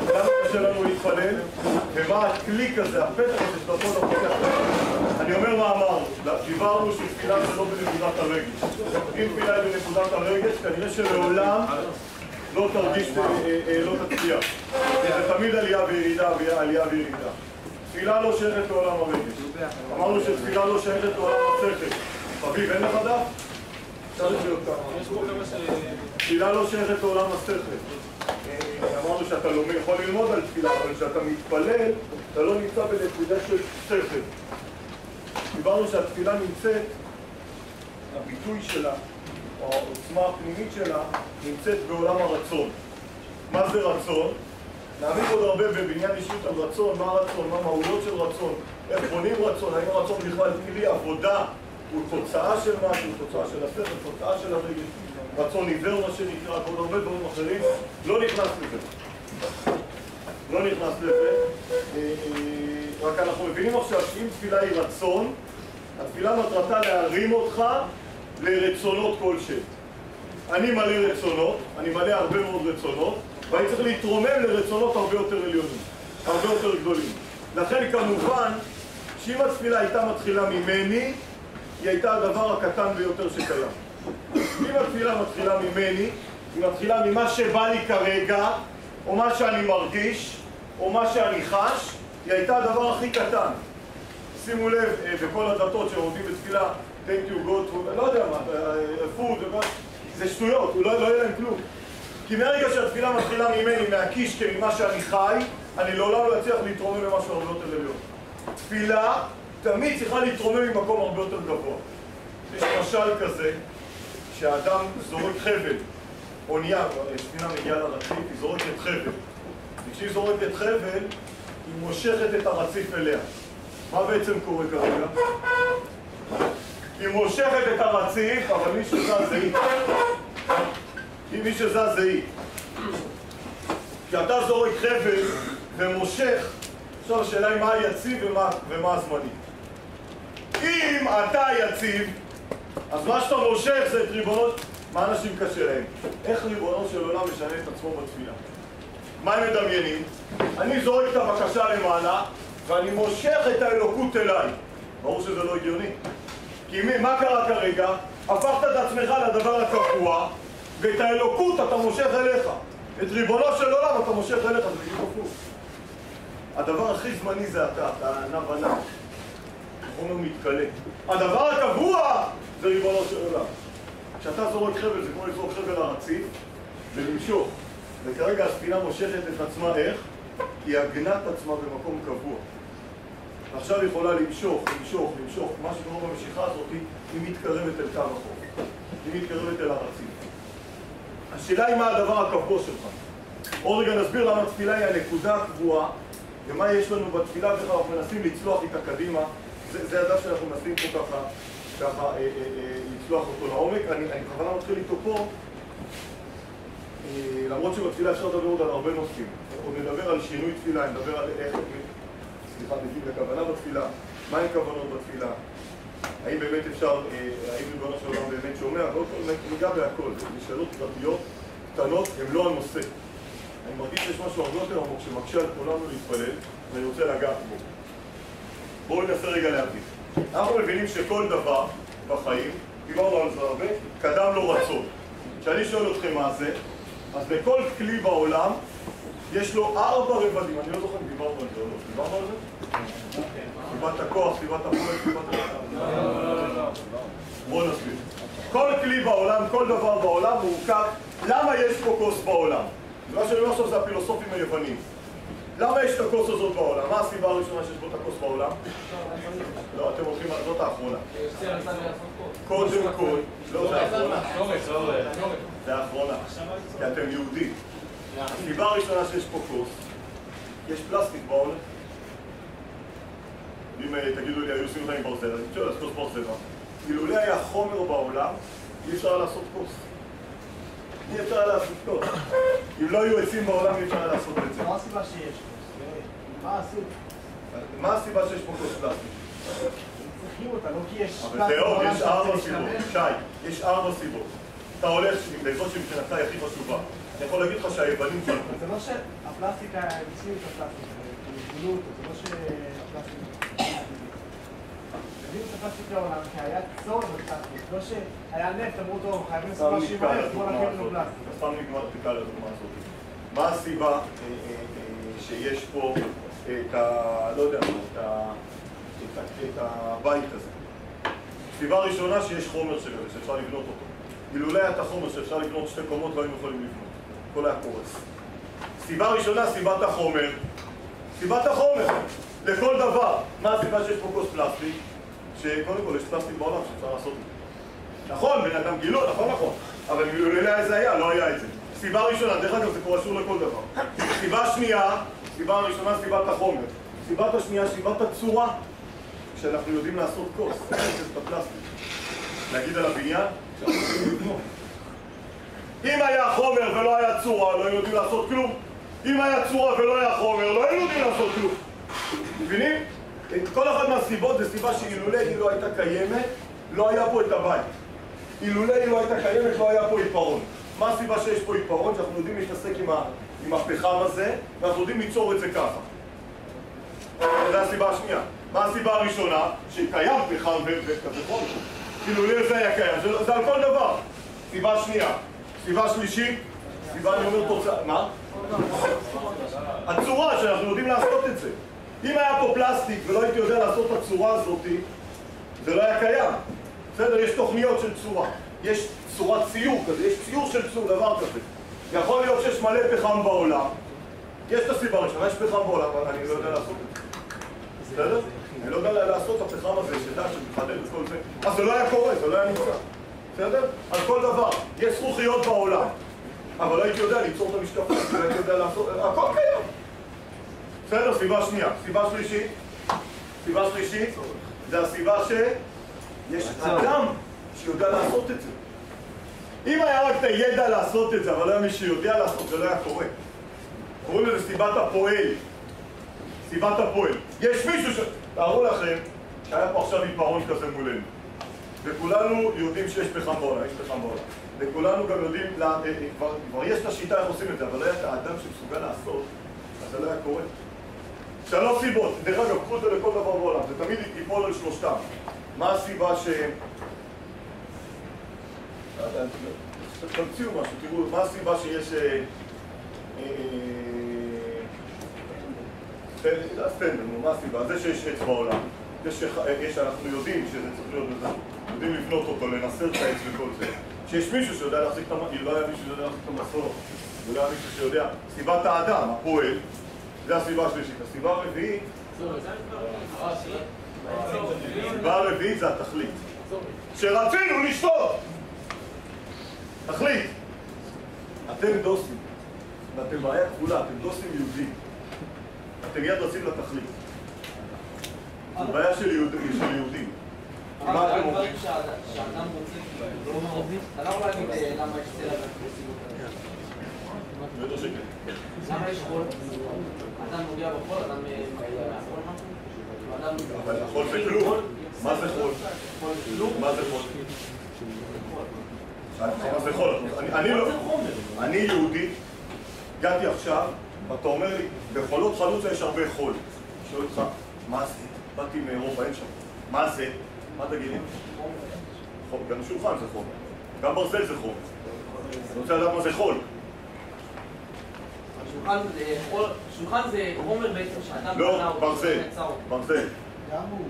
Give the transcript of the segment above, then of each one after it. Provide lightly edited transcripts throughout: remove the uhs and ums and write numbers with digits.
למה קשה לנו להתפלל? ומה הקליק הזה, הפתח הזה שאתה פה לוקח? אני אומר מה אמרנו, דיברנו שתפילה זה לא בנקודת הרגש. אם תפילה היא בנקודת הרגש, כנראה שלעולם לא תרגיש, לא תצליח. זה תמיד עלייה וירידה, עלייה וירידה. תפילה לא שייכת לעולם הרגש. אמרנו שתפילה לא שייכת לעולם השכל. חביב, אין לך דף? אפשר לחיות כמה. תפילה לא שייכת לעולם השכל. אמרנו שאתה יכול ללמוד על תפילה, אבל כשאתה מתפלל, אתה לא נמצא בנקודה של שכל. דיברנו שהתפילה נמצאת, הביטוי שלה, או העוצמה הפנימית שלה, נמצאת בעולם הרצון. מה זה רצון? נעמיד עוד הרבה בבניין אישיות על רצון, מה הרצון, מה מהויות של רצון, איך בונים רצון, האם הרצון בכלל כלי עבודה, הוא תוצאה של משהו, תוצאה של השכל, תוצאה של הרגש, רצון עיוור מה שנקרא, עוד הרבה דברים אחרים, לא נכנס לזה. לא נכנס לזה. רק אנחנו מבינים עכשיו שאם תפילה היא רצון, התפילה מטרתה להרים אותך לרצונות כלשהם. אני מלא רצונות, אני מלא הרבה מאוד רצונות, ואני צריך להתרומם לרצונות הרבה יותר עליונים, הרבה יותר גדולים. לכן כמובן, שאם התפילה הייתה מתחילה ממני, היא הייתה הדבר הקטן ביותר שקיים. אם התפילה מתחילה ממני, היא מתחילה ממה שבא לי כרגע, או מה שאני מרגיש, או מה שאני חש, היא הייתה הדבר הכי קטן. שימו לב, בכל הדתות שעומדים בתפילה, thank you God, לא יודע מה, food, זה שטויות, לא יהיה להם כלום. כי מהרגע שהתפילה מתחילה ממני, מהקיש, ממה שאני חי, אני לעולם לא אצליח להתרומם למשהו הרבה יותר עליון. תפילה תמיד צריכה להתרומם ממקום הרבה יותר גבוה. יש משל כזה, שהאדם זורק חבל, אונייה, ספינה מגיעה לרציף, היא זורקת חבל. וכשהיא זורקת חבל, היא מושכת את הרציף אליה. מה בעצם קורה כרגע? היא מושכת את הרציף, אבל מי שזז זה היא. מי שזז זה היא. כשאתה זורק חבל ומושך, עכשיו השאלה היא מה יציב ומה הזמני. אם אתה יציב, אז מה שאתה מושך זה את ריבונות, מה אנשים קשה להם? איך ריבונו של עולם משנה את עצמו בתפילה? מה הם מדמיינים? אני זורק את הבקשה למעלה, ואני מושך את האלוקות אליי. ברור שזה לא הגיוני. כי מה קרה כרגע? הפכת את עצמך לדבר הקבוע, ואת האלוקות אתה מושך אליך. את ריבונו של עולם אתה מושך אליך, זה בדיוק הפוך. הדבר הכי זמני זה אתה נע ונע. החומר מתקלה. הדבר הקבוע זה ריבונו של עולם. כשאתה זורק חבל, זה כמו לזרוק חבל לרציף ולמשוך. וכרגע הספינה מושכת את עצמה איך? היא הגנה את עצמה במקום קבוע. ועכשיו היא יכולה למשוך. מה שקורה במשיכה הזאת, היא מתקרבת אל קו החוף. היא מתקרבת אל הרציף. השאלה היא מה הדבר הקבוע שלך. עוד רגע נסביר למה התפילה היא הנקודה הקבועה, ומה יש לנו בתפילה, וכך אנחנו מנסים לצלוח איתה קדימה. זה הדף שאנחנו מנסים פה ככה לצלוח אותו לעומק. אני בכוונה מתחיל איתו פה, למרות שבתפילה אפשר לדבר עוד על הרבה נושאים. עוד נדבר על שינוי תפילה, נדבר על איך, נגיד הכוונה בתפילה, מה הן כוונות בתפילה, האם באמת אפשר, האם ריבונו של עולם באמת שומע, ועוד ניגע בהכל, זה שאלות פרטיות, קטנות, הן לא הנושא. אני מרגיש שיש משהו הרבה יותר עמוק שמקשה על כולנו להתפלל, ואני רוצה לגעת בו. בואו ננסה רגע להבין. אנחנו מבינים שכל דבר בחיים, דיברנו על זה הרבה, קדם לו רצון. כשאני שואל אתכם מה זה, אז לכל כלי בעולם יש לו 4 רבדים. אני לא זוכר אם דיברנו על זה או לא. דיברנו על זה? סיבת הכוח, סיבת הפועל, סיבת הכוח. בואו נסביר. כל כלי בעולם, כל דבר בעולם מורכב. למה יש פה כוס בעולם? מה שאני אומר עכשיו זה הפילוסופים היוונים. למה יש את הכוס הזאת בעולם? מה הסיבה הראשונה שיש פה את הכוס בעולם? לא, אתם הולכים על זאת האחרונה. קודם כל, לא, זה האחרונה. זה האחרונה, כי אתם יהודים. הסיבה הראשונה שיש פה כוס, יש פלסטיק בעולם. אם תגידו לי, היו עושים אותה עם ברזל, אז תשאול, אז כוס ברזל. אילולא היה חומר בעולם, אי אפשר לעשות כוס. אי אפשר לעשות כוס. אם לא היו עצים בעולם, אי אפשר לעשות את זה. מה הסיבה שיש כוס? מה הסיבה? מה הסיבה שיש פה כוס פלסטיק? צריכים אותה, לא כי יש... אבל זהו, יש 4 סיבות. שי, יש 4 סיבות. אתה הולך, וזאת שמבחינתך היא הכי חשובה. אני יכול להגיד לך שהיוונים שלנו. זה לא שהפלסטיקה, הם הציעו את הפלסטיקה, הם גילו אותו, זה לא שהפלסטיקה... הביאו את הפלסטיקה לעולם, כי היה צורך בפלסטיק, לא שהיה נפט, אמרו אותו, חייבים לעשות משהו מהר, בוא נקים לנו פלסטיק. סתם נקרא לדוגמה הזאת. מה הסיבה שיש פה את לא יודע מה, את הבית הזה? סיבה ראשונה שיש חומר שאפשר לבנות אותו. אילולא היה את החומר שאפשר לבנות שתי קומות, לא היינו יכולים לבנות. הכל היה קורס. סיבה ראשונה, סיבת החומר. סיבת החומר. לכל דבר. מה הסיבה שיש פה כוס פלסטיק? שקודם כל יש פלסטיק בעולם שאפשר לעשות את זה. נכון, בן אדם גילו, נכון. אבל אילולא איזה היה, לא היה את זה. סיבה ראשונה, דרך אגב, זה קשור לכל דבר. סיבה שנייה, סיבה ראשונה, סיבת החומר. סיבת השנייה, סיבת הצורה, שאנחנו יודעים לעשות כוס, זה בפלסטיק. להגיד על הבניין, שאנחנו יודעים לבנות. אם היה חומר ולא היה צורה, לא היינו יודעים לעשות כלום. אם היה צורה ולא היה חומר, לא היינו יודעים לעשות כלום. מבינים? כל אחת מהסיבות זה סיבה שאילולא היא לא הייתה קיימת, לא היה פה את הבית. אילולא היא לא הייתה קיימת, לא היה פה עיפרון. מה הסיבה שיש פה עיפרון? שאנחנו יודעים להתעסק עם הפחם הזה, ואנחנו יודעים ליצור את זה ככה. זו הסיבה השנייה. מה הסיבה הראשונה? שקיים פחם וכזה חומר. אילולא זה היה קיים, זה על כל דבר. סיבה שנייה. סיבה שלישית, סיבה אני אומר תוצאה. מה? הצורה שאנחנו יודעים לעשות את זה. אם היה פה פלסטיק ולא הייתי יודע לעשות את הצורה הזאת, זה לא היה קיים. בסדר? יש תוכניות של צורה. יש צורת ציור כזה, יש ציור של צור, דבר כזה. יכול להיות שיש מלא פחם בעולם. יש את הסיבה ראשונה, יש פחם בעולם, אבל אני לא יודע לעשות את זה. בסדר? אני לא יודע לעשות את הפחם הזה, שדע שמחדד את כל זה. אז זה לא היה קורה, זה לא היה נמצא. בסדר? על כל דבר. יש זכוכיות בעולם. אבל לא הייתי יודע ליצור את המשקפות, לא הייתי יודע לעשות... הכל קיים. בסדר? סיבה שנייה. סיבה שלישית. סיבה שלישית זה הסיבה שיש אדם שיודע לעשות את זה. אם היה רק את הידע לעשות את זה, אבל לא היה מי שיודע לעשות, זה לא היה קורה. קוראים לזה סיבת הפועל. סיבת הפועל. יש מישהו תארו לכם שהיה פה עכשיו עיפרון כזה מולנו. וכולנו יודעים שיש פחם בעולם, יש פחם בעולם. וכולנו גם יודעים, כבר יש את השיטה איך עושים את זה, אבל לא היה את האדם שמסוגל לעשות, אז זה לא היה קורה. שלוש סיבות, דרך אגב, קחו את זה לכל דבר בעולם, זה תמיד ייפול על שלושתם. מה הסיבה ש... תמציאו משהו, תראו, מה הסיבה שיש... סטנדר, מה הסיבה? זה שיש עץ בעולם. אנחנו יודעים שזה צריך להיות בזה, יודעים לבנות אותו, לנסר את העץ וכל זה. שיש מישהו שיודע להחזיק את המסור, לא היה מישהו שיודע להחזיק את המסור, לא היה מישהו שיודע, סיבת האדם, הפועל, זה הסיבה השלישית. הסיבה הרביעית, הסיבה הרביעית זה התכלית. שרצינו לשתות! תכלית. אתם דוסים, ואתם בעיה כפולה, אתם דוסים יהודים. אתם יד רצים לתכלית. זו בעיה של יהודים. מה אתם אומרים? שאדם רוצה, אתה לא יכול להגיד למה יש צלע בסיבות האלה. בטח שכן. למה יש חול? אדם נוגע בחול, אדם מגיע מהחול משהו? אבל החול זה כלום. מה זה חול? מה זה חול? מה זה חול? אני יהודי, הגעתי עכשיו, ואתה אומר לי, בחולות חלוצה יש הרבה חול. שואל אותך, מה זה? באתי מאירופה, אין שם. מה זה? מה תגידי? גם שולחן זה חול. גם ברזל זה חול. אני רוצה לדעת מה זה חול. שולחן זה חומר בעצם שאדם... לא, ברזל. ברזל. גם הוא...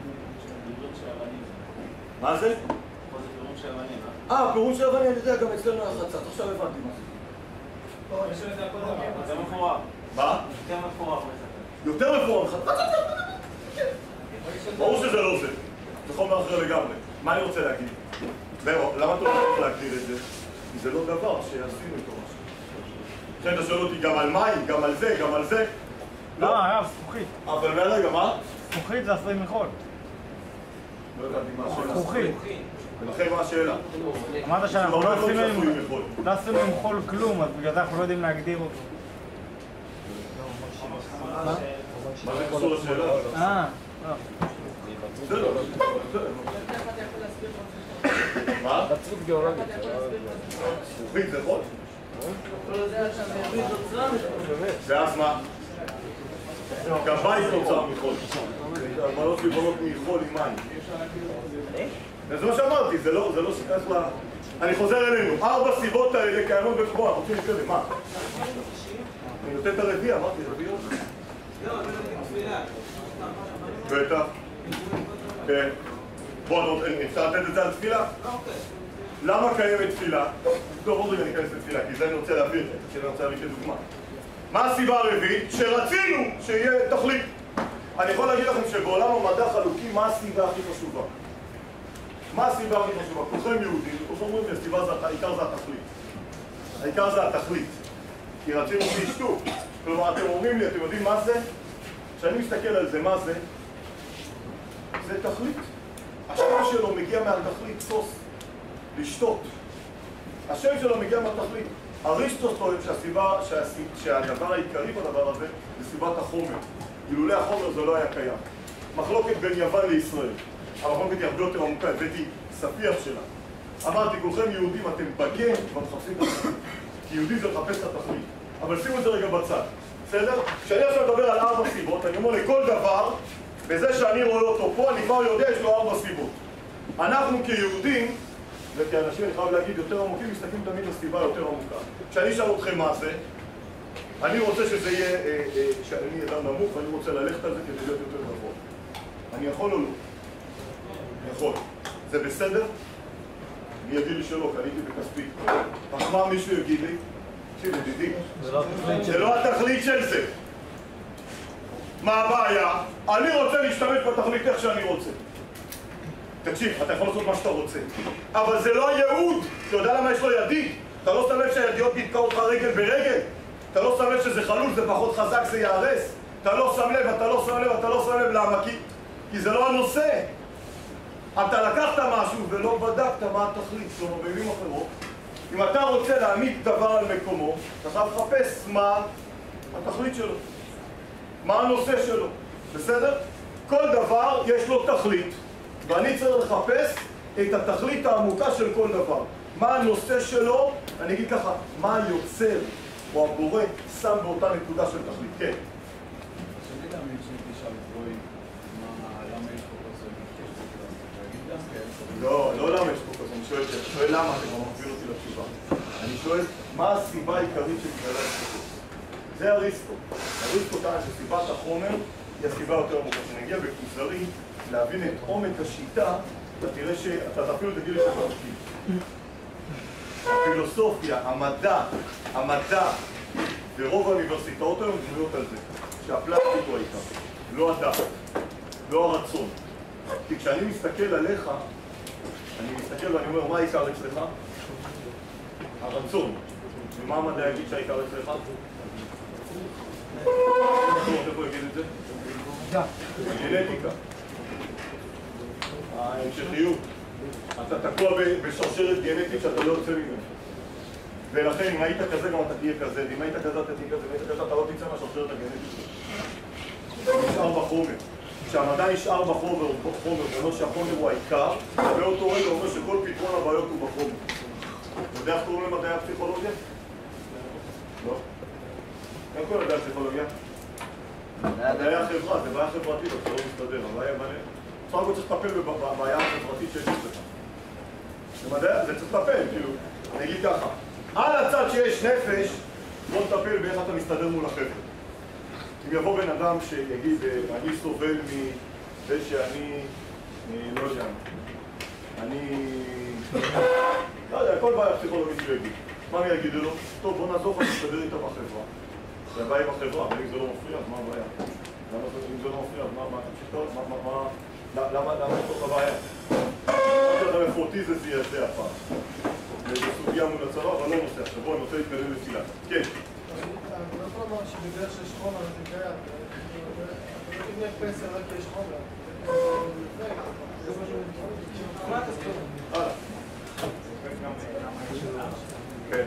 מה זה? פירוש של אבנים, פירוש של אבנים, אני יודע, גם אצלנו החצת. עכשיו הבנתי מה זה. יש לזה הכל דבר, זה מפורר. מה? יותר מפורר. יותר מפורר לך. ברור שזה לא זה. זה חומר אחר לגמרי. מה אני רוצה להגיד? למה אתה לא יכול להגדיר את זה? כי זה לא דבר שעשינו איתו משהו. לכן אתה שואל אותי גם על מים, גם על זה, גם על זה. לא, הרב, זכוכית. אבל מהרגע, מה? זכוכית זה עשוי מחול. לא הבנתי מה השאלה. זכוכית. ולכן מה השאלה? אמרת שאנחנו לא עשינו עם חול כלום, אז בגלל זה אנחנו לא יודעים להגדיר אותו. מה זה קשור לשאלה? לא. בסדר. מה? זכוכית זה חול? ואז מה? גם בית נוצר מחול. המעלות שלי בונות מחול עם מים. זה מה שאמרתי, זה לא שכך לה... אני חוזר אלינו, 4 סיבות האלה קיימות בפרוע, אנחנו רוצים להתקדם, מה? אני נותן את הרביעי, אמרתי, רביעי? לא, אני נותן תפילה. בטח. כן. בוא, אפשר לתת את זה על תפילה? למה קיימת תפילה? טוב, עוד רגע ניכנס לתפילה, כי זה אני רוצה להביא כדוגמה. מה הסיבה הרביעית? שרצינו שיהיה תכלית. אני יכול להגיד לכם שבעולם המדע החלוקי, מה הסיבה הכי חשובה? מה הסיבה הכי חשובה? כולכם יהודים, כולכם אומרים לי, העיקר זה התכלית. העיקר זה התכלית. כי רצינו שישתו. כלומר, אתם אומרים לי, אתם יודעים מה זה? כשאני מסתכל על זה, מה זה? זה תכלית. השם שלו מגיע מהתכלית, סוס. לשתות. השם שלו מגיע מהתכלית. אריסטו טוען שהדבר העיקרי בדבר הזה זה סיבת החומר. אילולא החומר זה לא היה קיים. מחלוקת בין יוון לישראל. המחלוקת היא הרבה יותר עמוקה, הבאתי ספיח שלה. אמרתי, כולכם יהודים, אתם בגן ומחפשים את התכלית. כי יהודי זה לחפש את התכלית. אבל שימו את זה רגע בצד. בסדר? כשאני עכשיו מדבר על 4 סיבות, אני אומר לכל דבר, בזה שאני רואה אותו פה, אני כבר יודע, יש לו 4 סיבות. אנחנו כיהודים, וכאנשים, אני חייב להגיד, יותר עמוקים, מסתכלים תמיד לסיבה יותר עמוקה. כשאני אשאל אתכם מה זה, אני רוצה שזה יהיה, שאני אדם נמוך, ואני רוצה ללכת על זה כדי להיות יותר גבוה. אני יכול או לא? אני יכול. זה בסדר? אני אגיד לי שלא, קניתי בכספי. אך מה מישהו יגיד לי? תקשיב, ידידי, זה לא התכלית של זה. מה הבעיה? אני רוצה להשתמש בתכלית איך שאני רוצה. תקשיב, אתה יכול לעשות מה שאתה רוצה. אבל זה לא הייעוד. אתה יודע למה יש לו ידית? אתה לא שם לב שהידיעות נתקעו אותך רגל ברגל? אתה לא שם לב שזה חלול, זה פחות חזק, זה יהרס? אתה לא שם לב, אתה לא שם לב, אתה לא שם לב. למה? כי זה לא הנושא. אתה לקחת משהו ולא בדקת מה התכלית. כלומר, במילים אחרות, אם אתה רוצה להעמיד דבר על מקומו, אתה חייב לחפש מה התכלית שלו. מה הנושא שלו. בסדר? כל דבר יש לו תכלית. ואני צריך לחפש את התכלית העמוקה של כל דבר. מה הנושא שלו? אני אגיד ככה, מה היוצר או הבורא שם באותה נקודה של תכלית. כן. שאני להאמין שתשאל פרויד, למה יש פה כזה מקש? לא למה יש פה כזה, אני שואל למה, אתה כבר מוביל אותי לתשובה. אני שואל, מה הסיבה העיקרית שבגללה יש פה כזה? זה אריסטו. אריסטו טען שסיבת החומר היא הסיבה יותר עמוקה. כשנגיע בכוזרי להבין את עומק השיטה, אתה תראה שאתה אפילו תגיד לי שאתה תגיד. הפילוסופיה, המדע, ורוב האוניברסיטאות היום בנויות על זה, שהפלסטיק הוא העיקר, לא הדעת, לא הרצון. כי כשאני מסתכל עליך, אני מסתכל ואני אומר, מה העיקר אצלך? הרצון. ומה המדע יגיד שהעיקר אצלך? איפה יגיד את זה? גנטיקה. ההמשכיות. אתה תקוע בשרשרת גנטית שאתה לא יוצא ממנו. ולכן, אם היית כזה, גם אתה תהיה כזה, ואם היית כזה, אתה תהיה כזה, ואם היית כזה, אתה לא תצא מהשרשרת הגנטית. זה נשאר בחומר. כשהמדע נשאר בחומר, ולא שהחומר הוא העיקר, באותו רגע אומר שכל פתרון הבעיות הוא בחומר. אתה יודע איך קוראים למדעי הפסיכולוגיה? לא. אין כל מדעי הפסיכולוגיה. מדעי החברה, זה בעיה חברתית, אבל זה לא מסתדר, הבעיה מלא. בסך הכל צריך לטפל בבעיה החברתית שיש אצלך. זה צריך לטפל, כאילו, אני אגיד ככה. על הצד שיש נפש, בוא נטפל באיך אתה מסתדר מול החבר'ה. אם יבוא בן אדם שיגיד, אני סובל מזה שאני, לא יודע, לא יודע, כל בעיה פסיכולוגית שהוא יגיד. מה אני אגיד לו? טוב, בוא נעזור לך להסתדר איתה בחברה. זה הבעיה בחברה, אבל אם זה לא מפריע, אז מה הבעיה? אם זה לא מפריע, אז מה תמשיך טוב? למה יש לך הבעיה? מה מפרוטי זה זיעזע הפעם. זה סוגיה מול הצבא, אבל לא נושא. עכשיו בוא, אני רוצה להתקדם לתפילה. כן. אני לא יכול לומר שבגלל שיש חומר זה קיים. אתה לא תבנה פסל רק כי יש חומר. הלאה. כן.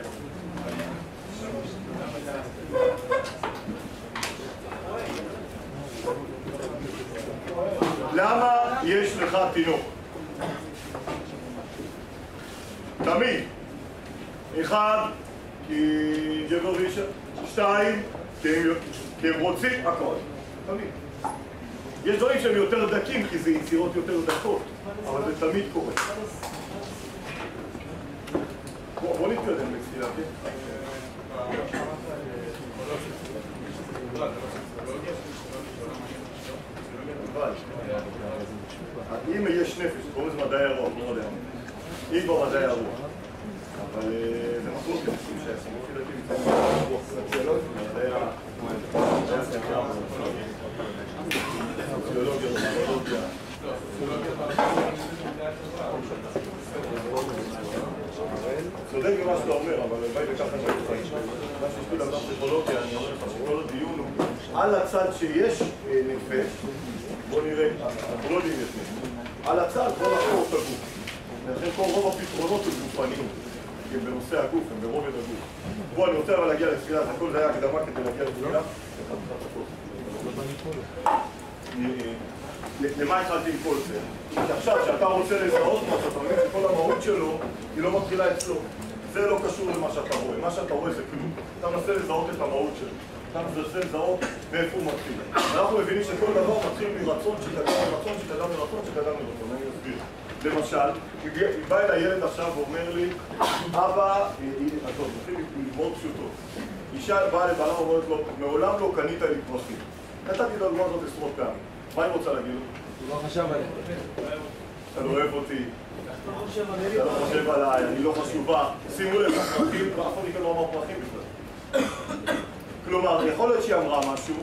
למה יש לך תינוק? תמיד. אחד, כי גבר ואישה. 2, כי הם רוצים, הכל. תמיד. יש דברים שהם יותר דקים, כי זה יצירות יותר דקות, אבל זה תמיד קורה. בוא נתקדם לתפילה, כן? אם יש נפש, קוראים לזה מדעי הרוח, לא מדעי הרוח. אם כבר מדעי הרוח. אבל זה מחלוק לנשים שהסמוך ילדים יצאים מהרוח סוציולוגיה, מדעי הסוציולוגיה, סוציולוגיה. צודק במה שאתה אומר, אבל בואי וככה אני לא חיים. מה שיש לי לדבר פסיכולוגיה, אני אומר לך שכל הדיון הוא על הצד שיש נפש, בוא נראה, אנחנו לא יודעים יש נפש, על הצד בוא נחקור את הגוף. לכן כל רוב הפתרונות הם גופניים, כי הם בנושא הגוף, הם ברובד הגוף. בוא, אני רוצה אבל להגיע לתפילה, הכל זה היה הקדמה כדי להגיע לתפילה. למה התחלתי עם כל זה? כי עכשיו, כשאתה רוצה לזהות משהו, אתה מבין שכל המהות שלו היא לא מתחילה אצלו. זה לא קשור למה שאתה רואה. מה שאתה רואה זה כלום. אתה מנסה לזהות את המהות שלו. אתה מנסה לזהות מאיפה הוא מתחיל. אנחנו מבינים שכל דבר מתחיל מרצון שקדם מרצון, שקדם מרצון, שקדם מרצון. אני אסביר. למשל, בא אל הילד עכשיו ואומר לי, אבא, עזוב, נתחיל ללמוד פשוטות. אישה באה לבעלה ואומרת לו, מעולם לא קנית לי פרחים. נתתי את הדוגמה הזאת עשרות פעמים. מה היא רוצה להגיד לו? הוא לא חשב עליהם. אתה לא אוהב אותי. אתה לא חושב עליי, אני לא חשובה. שימו לב, הפרחים, אף אחד לא אמר פרחים בכלל. כלומר, יכול להיות שהיא אמרה משהו,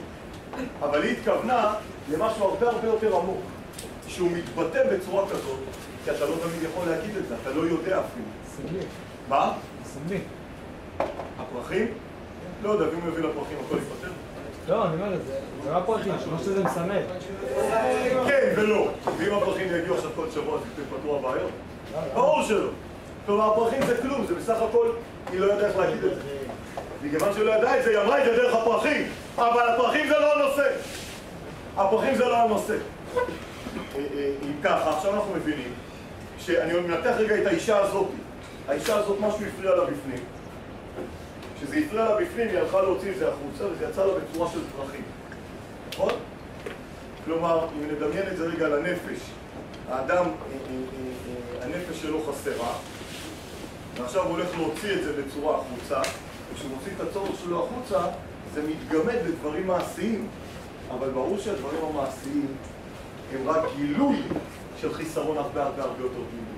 אבל היא התכוונה למשהו הרבה יותר עמוק. שהוא מתבטא בצורה כזאת, כי אתה לא תמיד יכול להגיד את זה, אתה לא יודע אפילו. סמלי. מה? סמלי. הפרחים? לא יודע, ואם הוא מביא לפרחים, הכל יפטר? לא, אני אומר, זה לא פרחים, כמו שזה מסמל. כן ולא. ואם הפרחים יגיעו עכשיו כל שבוע, אז תפתרו הבעיות? ברור שלא. כלומר, הפרחים זה כלום, זה בסך הכל, היא לא יודעת איך להגיד את זה. מכיוון שהיא לא ידעה את זה, היא אמרה את זה דרך הפרחים. אבל הפרחים זה לא הנושא. הפרחים זה לא הנושא. אם ככה, עכשיו אנחנו מבינים שאני מנתח רגע את האישה הזאת. האישה הזאת, משהו הפריע לה בפנים. כשזה הפריע לה בפנים, היא הלכה להוציא את זה החוצה, וזה יצא לה בצורה של פרחים. נכון? כלומר, אם נדמיין את זה רגע לנפש, האדם, הנפש שלו חסרה, ועכשיו הוא הולך להוציא את זה בצורה החוצה, וכשהוא מוציא את הצורך שלו החוצה, זה מתגמד לדברים מעשיים. אבל ברור שהדברים המעשיים הם רק גילוי של חיסרון הרבה יותר פנימי.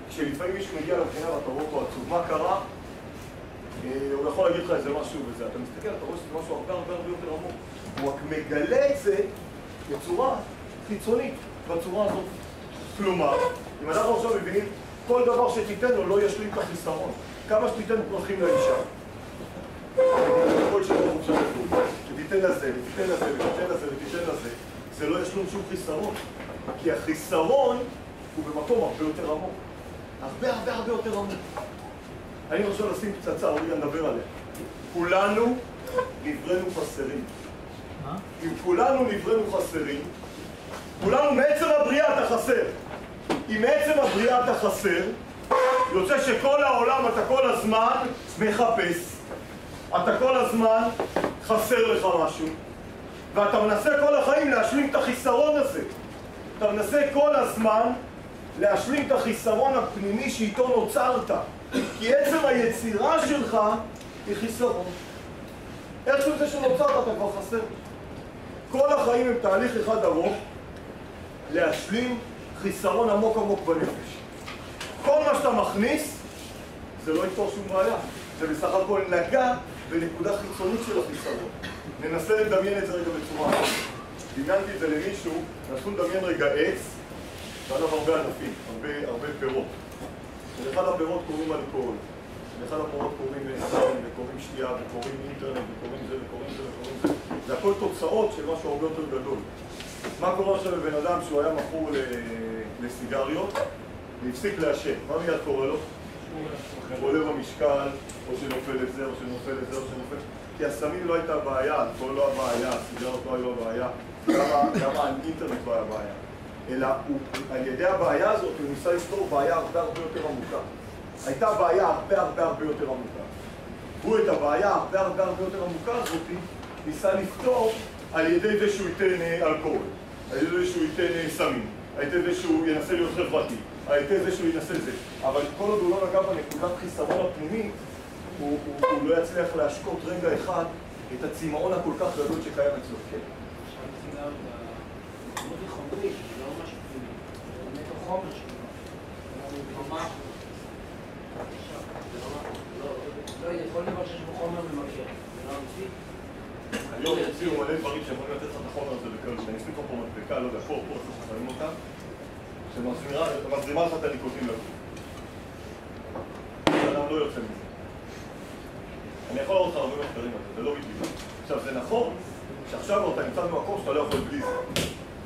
כשלפעמים מישהו מגיע לבחינה ואתה רואה אותו עצוב, מה קרה? הוא יכול להגיד לך איזה משהו וזה. אתה מסתכל, אתה רואה שזה משהו הרבה יותר עמוק. הוא רק מגלה את זה בצורה חיצונית, בצורה הזאת. כלומר, אם אנחנו עכשיו מבינים, כל דבר שתיתן לו לא ישלים את החיסרון. כמה שתיתן פרחים לאישה. כל שבוע חופשה לחוץ. שתיתן לזה, ותיתן לזה, ותיתן לזה, ותיתן לזה. זה לא ישלום שום חיסרון. כי החיסרון הוא במקום הרבה יותר עמוק. הרבה יותר עמוק. אני רוצה לשים פצצה, אורי נדבר עליה. כולנו נבראנו חסרים. אם כולנו נבראנו חסרים, כולנו מעצם הבריאה אתה חסר. אם מעצם הבריאה אתה חסר, יוצא שכל העולם אתה כל הזמן מחפש. אתה כל הזמן חסר לך משהו. ואתה מנסה כל החיים להשלים את החיסרון הזה. אתה מנסה כל הזמן להשלים את החיסרון הפנימי שאיתו נוצרת. כי עצם היצירה שלך היא חיסרון. איכשהו זה שנוצרת אתה כבר חסר. כל החיים הם תהליך אחד ארוך להשלים חיסרון עמוק בנפש. כל מה שאתה מכניס זה לא יפתור שום בעיה. זה בסך הכל נגע בנקודה חיצונית של החיסרון. ננסה לדמיין את זה רגע בצורה. דמיינתי את זה למישהו, נסו לדמיין רגע עץ, ועליו הרבה ענפים, הרבה פירות. ולאחד הפירות קוראים אלכוהול, ולאחד הפירות קוראים סמים, וקוראים שתייה, וקוראים אינטרנט, וקוראים זה, וקוראים זה, וקוראים זה. זה הכל תוצאות של משהו הרבה יותר גדול. מה קורה עכשיו לבן אדם שהוא היה מכור לסיגריות, והפסיק לעשן? מה מיד קורה לו? הוא עולה במשקל, או שנופל את זה, או שנופל את זה, או שנופל... כי הסמים לא הייתה הבעיה, אלכוהול לא הבעיה, הסיגריות לא היו הבעיה, גם האינטרנט לא היה הבעיה. אלא על ידי הבעיה הזאת הוא ניסה לפתור בעיה הרבה יותר עמוקה. הייתה בעיה הרבה יותר עמוקה. הוא את הבעיה הרבה יותר עמוקה הזאת ניסה לפתור על ידי זה שהוא ייתן אלכוהול, על ידי זה שהוא ייתן סמים, על ידי זה שהוא ינסה להיות חברתי, על ידי זה שהוא ינסה זה. אבל כל עוד הוא לא נגע בנקודת חיסרון הפנימי, הוא לא יצליח להשקות רגע אחד את הצמאון הכל כך גדול שקיים אצלו. כן. זה חומרי, זה לא משהו פנימי. זה באמת החומר שלו. ממש. לא, יכול להיות שיש בו חומר ממכר. זה לא אמיתי. היום יוציאו מלא דברים שיכולים לתת לך את החומר הזה בקלות. אני אספיק פה מדבקה, לא יודע, פה, שמים אותה, שמזרימה לך את הניקוטין לגוף. אדם לא יוצא מזה. אני יכול לראות לך הרבה מחקרים על זה, זה לא בדיוק. עכשיו, זה נכון שעכשיו אתה נמצא במקום שאתה לא יכול בלי זה.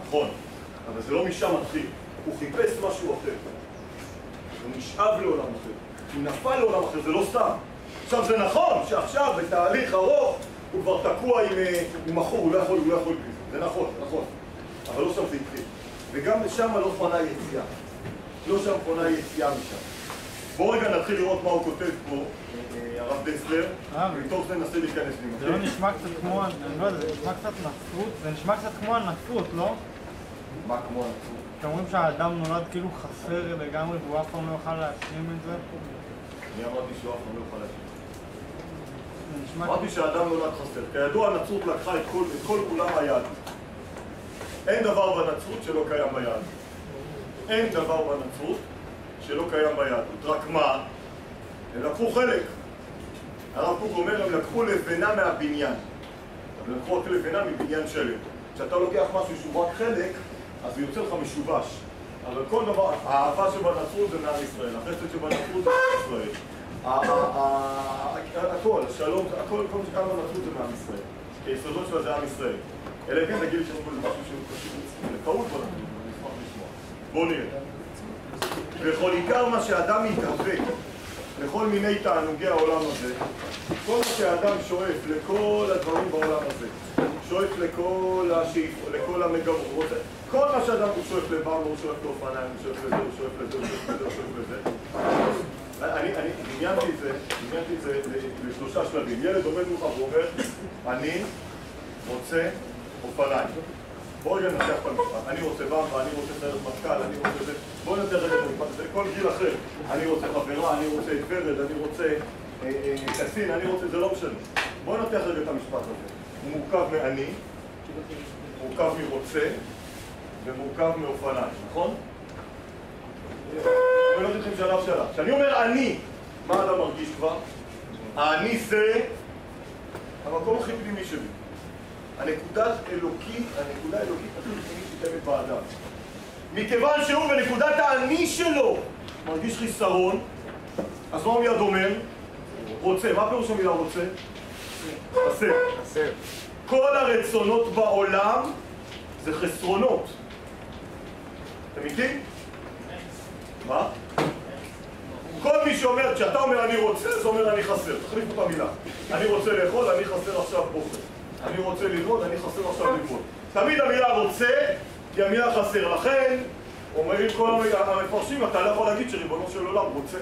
נכון, אבל זה לא משם מתחיל. הוא חיפש משהו אחר. הוא נשאב לעולם אחר. הוא נפל לעולם אחר, זה לא סתם. עכשיו, זה נכון שעכשיו, בתהליך ארוך, הוא כבר תקוע עם החור, הוא לא יכול בלי זה. זה נכון. אבל לא שם זה התחיל. וגם לשם לא פונה יציאה. לא שם פונה יציאה משם. בואו רגע נתחיל לראות מה הוא כותב פה, הרב דסלר, ומתוך זה ננסה להיכנס לי. זה לא נשמע קצת כמו, אני לא יודע, זה נשמע קצת נצרות, זה נשמע קצת כמו הנצרות, לא? מה כמו הנצרות? שאומרים שהאדם נולד כאילו חסר לגמרי והוא אף פעם לא יוכל להשלים את זה? אני אמרתי שהוא אף פעם לא יוכל להשלים. אמרתי שהאדם נולד חסר. כידוע הנצרות לקחה את כל כולם היהדות. אין דבר בנצרות שלא קיים ביהדות. אין דבר בנצרות שלא קיים ביהדות. רק מה? הם לקחו חלק. הרב קוק אומר, הם לקחו לבנה מהבניין. הם לקחו רק לבנה מבניין שלם. כשאתה לוקח משהו שהוא רק חלק, אז הוא יוצא לך משובש. אבל כל דבר, האהבה שבנצרות זה מעם ישראל, החסד שבנצרות זה מעם ישראל. הכל, השלום, הכל שקיים בנצרות זה מעם ישראל. כי היסודות שלה זה עם ישראל. אלא כן נגיד שיש פה משהו שהוא קשור, לפעול בנצרות, אני אשמח לשמוע. בואו נראה. וכל עיקר מה שאדם מתאבק לכל מיני תענוגי העולם הזה, כל מה שהאדם שואף לכל הדברים בעולם הזה, שואף לכל השאיפות, לכל המגמרות, כל מה שאדם הוא שואף לבר, הוא שואף לאופניים, הוא שואף לזה, הוא שואף לזה, הוא שואף לזה, הוא שואף לזה. אני דמיינתי את זה לשלושה שלבים. ילד עומד מולך ואומר, אני רוצה אופניים. בואו רגע ננסח את המשפט. אני רוצה במבה, אני רוצה סיירת מטכ"ל, אני רוצה זה. בואו ננסח רגע את המשפט הזה. כל גיל אחר. אני רוצה חברה, אני רוצה את ורד, אני רוצה קסין, אני רוצה, זה לא משנה. בואו ננסח רגע את המשפט הזה. הוא מורכב מעני, מורכב מרוצה, ומורכב מאופניים, נכון? אני לא יודעת לכם שלב. כשאני אומר אני, מה אתה מרגיש כבר? האני זה המקום הכי פנימי שלי. הנקודה האלוקית הכי פנימית שקיימת באדם. מכיוון שהוא בנקודת האני שלו מרגיש חיסרון, אז מה הוא מיד אומר? רוצה. מה פירוש המילה רוצה? חסר. כל הרצונות בעולם זה חסרונות. אתם איתי? מה? כל מי שאומר, כשאתה אומר אני רוצה, זה אומר אני חסר. תחליפו את המילה. אני רוצה לאכול, אני חסר עכשיו אוכל. אני רוצה ללמוד, אני חסר עכשיו ללמוד. תמיד המילה רוצה היא המילה חסר. לכן, אומרים כל המפרשים, אתה לא יכול להגיד שריבונו של עולם רוצה.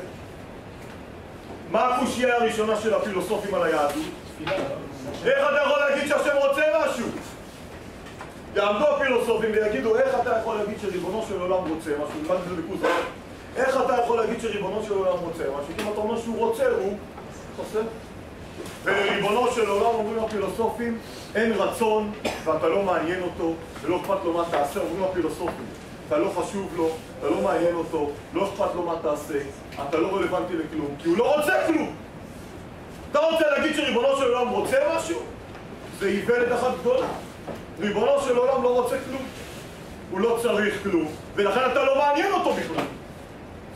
מה הקושיה הראשונה של הפילוסופים על היהדות? איך אתה יכול להגיד שהשם רוצה משהו? יעמדו הפילוסופים ויגידו, איך אתה יכול להגיד שריבונו של עולם רוצה משהו? נלמד את זה בקורס. איך אתה יכול להגיד שריבונו של עולם רוצה משהו? כי אם אתה אומר שהוא רוצה, הוא חסר. ולריבונו של עולם אומרים הפילוסופים, אין רצון ואתה לא מעניין אותו ולא אכפת לו מה תעשה. אומרים הפילוסופים, אתה לא חשוב לו, אתה לא מעניין אותו, לא אכפת לו מה תעשה, אתה לא רלוונטי לכלום, כי הוא לא רוצה כלום. אתה רוצה להגיד שריבונו של עולם רוצה משהו? זה איוולת אחת גדולה. ריבונו של עולם לא רוצה כלום, הוא לא צריך כלום, ולכן אתה לא מעניין אותו בכלל.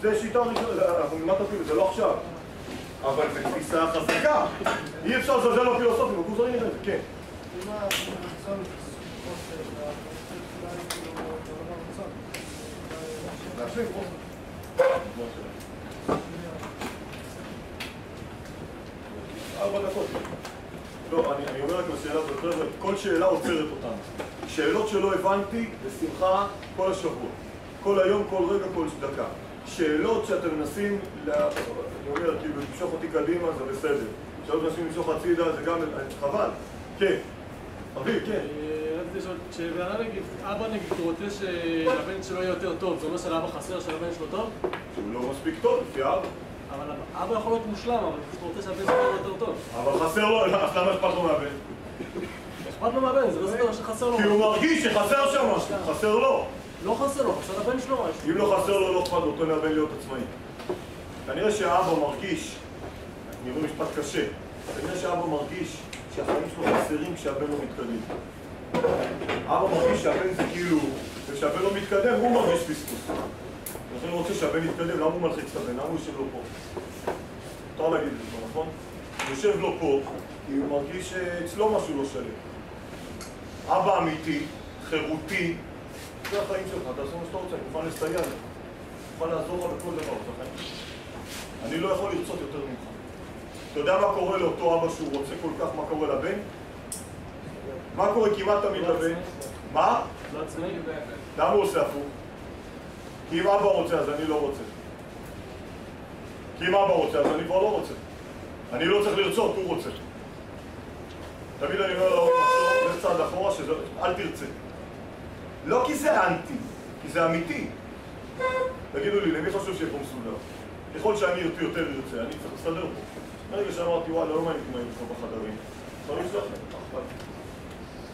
זה שיטה ראשונה, אנחנו נלמד אפילו, זה לא עכשיו. אבל זו תפיסה חזקה. אי אפשר לזלזל בפילוסופים, אבל כוזרים נראה את זה, כן. מה הרצון חוסר, להשלים חוסר. 4 דקות. לא, אני אומר רק לשאלה הזאת, כל שאלה עוצרת אותנו. שאלות שלא הבנתי, בשמחה כל השבוע. כל היום, כל רגע, כל דקה. שאלות שאתם מנסים, אני אומר, כאילו, למשוך אותי קדימה, זה בסדר. שלוש נשים למשוך הצידה זה גם חבל. כן. אביב, כן. רציתי לשאול, כשאבא נגיד רוצה שלבן שלו יהיה יותר טוב, זה אומר שלאבא חסר שלבן שלו טוב? שהוא לא מספיק טוב, לפי אבא. אבל אבא יכול להיות מושלם, אבל הוא רוצה שהבן שלו יהיה יותר טוב. אבל חסר לו, למה אכפת לו מהבן? אכפת לו מהבן, זה לא סדר שחסר לו. כי הוא מרגיש שחסר שם משהו, חסר לו. לא חסר לו, חסר לבן שלו משהו. אם לא חסר לו, לא אכפת לו, תן לבן להיות עצמאי. כנראה שהאבא מרגיש, אני אומר משפט קשה, כנראה שהאבא מרגיש שהחיים שלו חסרים כשהבן לא מתקדם. אבא מרגיש שהבן זה כאילו, וכשהבן לא מתקדם, הוא מרגיש פספוס. לכן הוא רוצה שהבן יתקדם, למה הוא מלחיץ את הבן? למה הוא יושב לו פה? מותר להגיד את זה, נכון? הוא יושב לו פה, כי הוא מרגיש שאצלו משהו לא שלם. אבא אמיתי, חירותי, זה החיים שלך, אתה עושה מה שאתה רוצה, אני מוכן לסייע לך. אני מוכן לעזור לך בכל דבר, זה החיים שלך. אני לא יכול לרצות יותר ממך. אתה יודע מה קורה לאותו אבא שהוא רוצה כל כך, מה קורה לבן? מה קורה כמעט תמיד לבן? מה? לא עצמאי? למה הוא עושה הפוך? כי אם אבא רוצה אז אני לא רוצה. כי אם אבא רוצה אז אני כבר לא רוצה. אני לא צריך לרצות, הוא רוצה. תמיד אני אומר לו, זה צעד אחורה, אל תרצה. לא כי זה אנטי, כי זה אמיתי. תגידו לי, למי חשוב שיהיה פה מסודר? ככל שאני יותר ירצה, אני צריך לסדר פה. ברגע שאמרתי, וואלה, לא מעניין מה יש פה בחדרים. צריך לשלוח להם,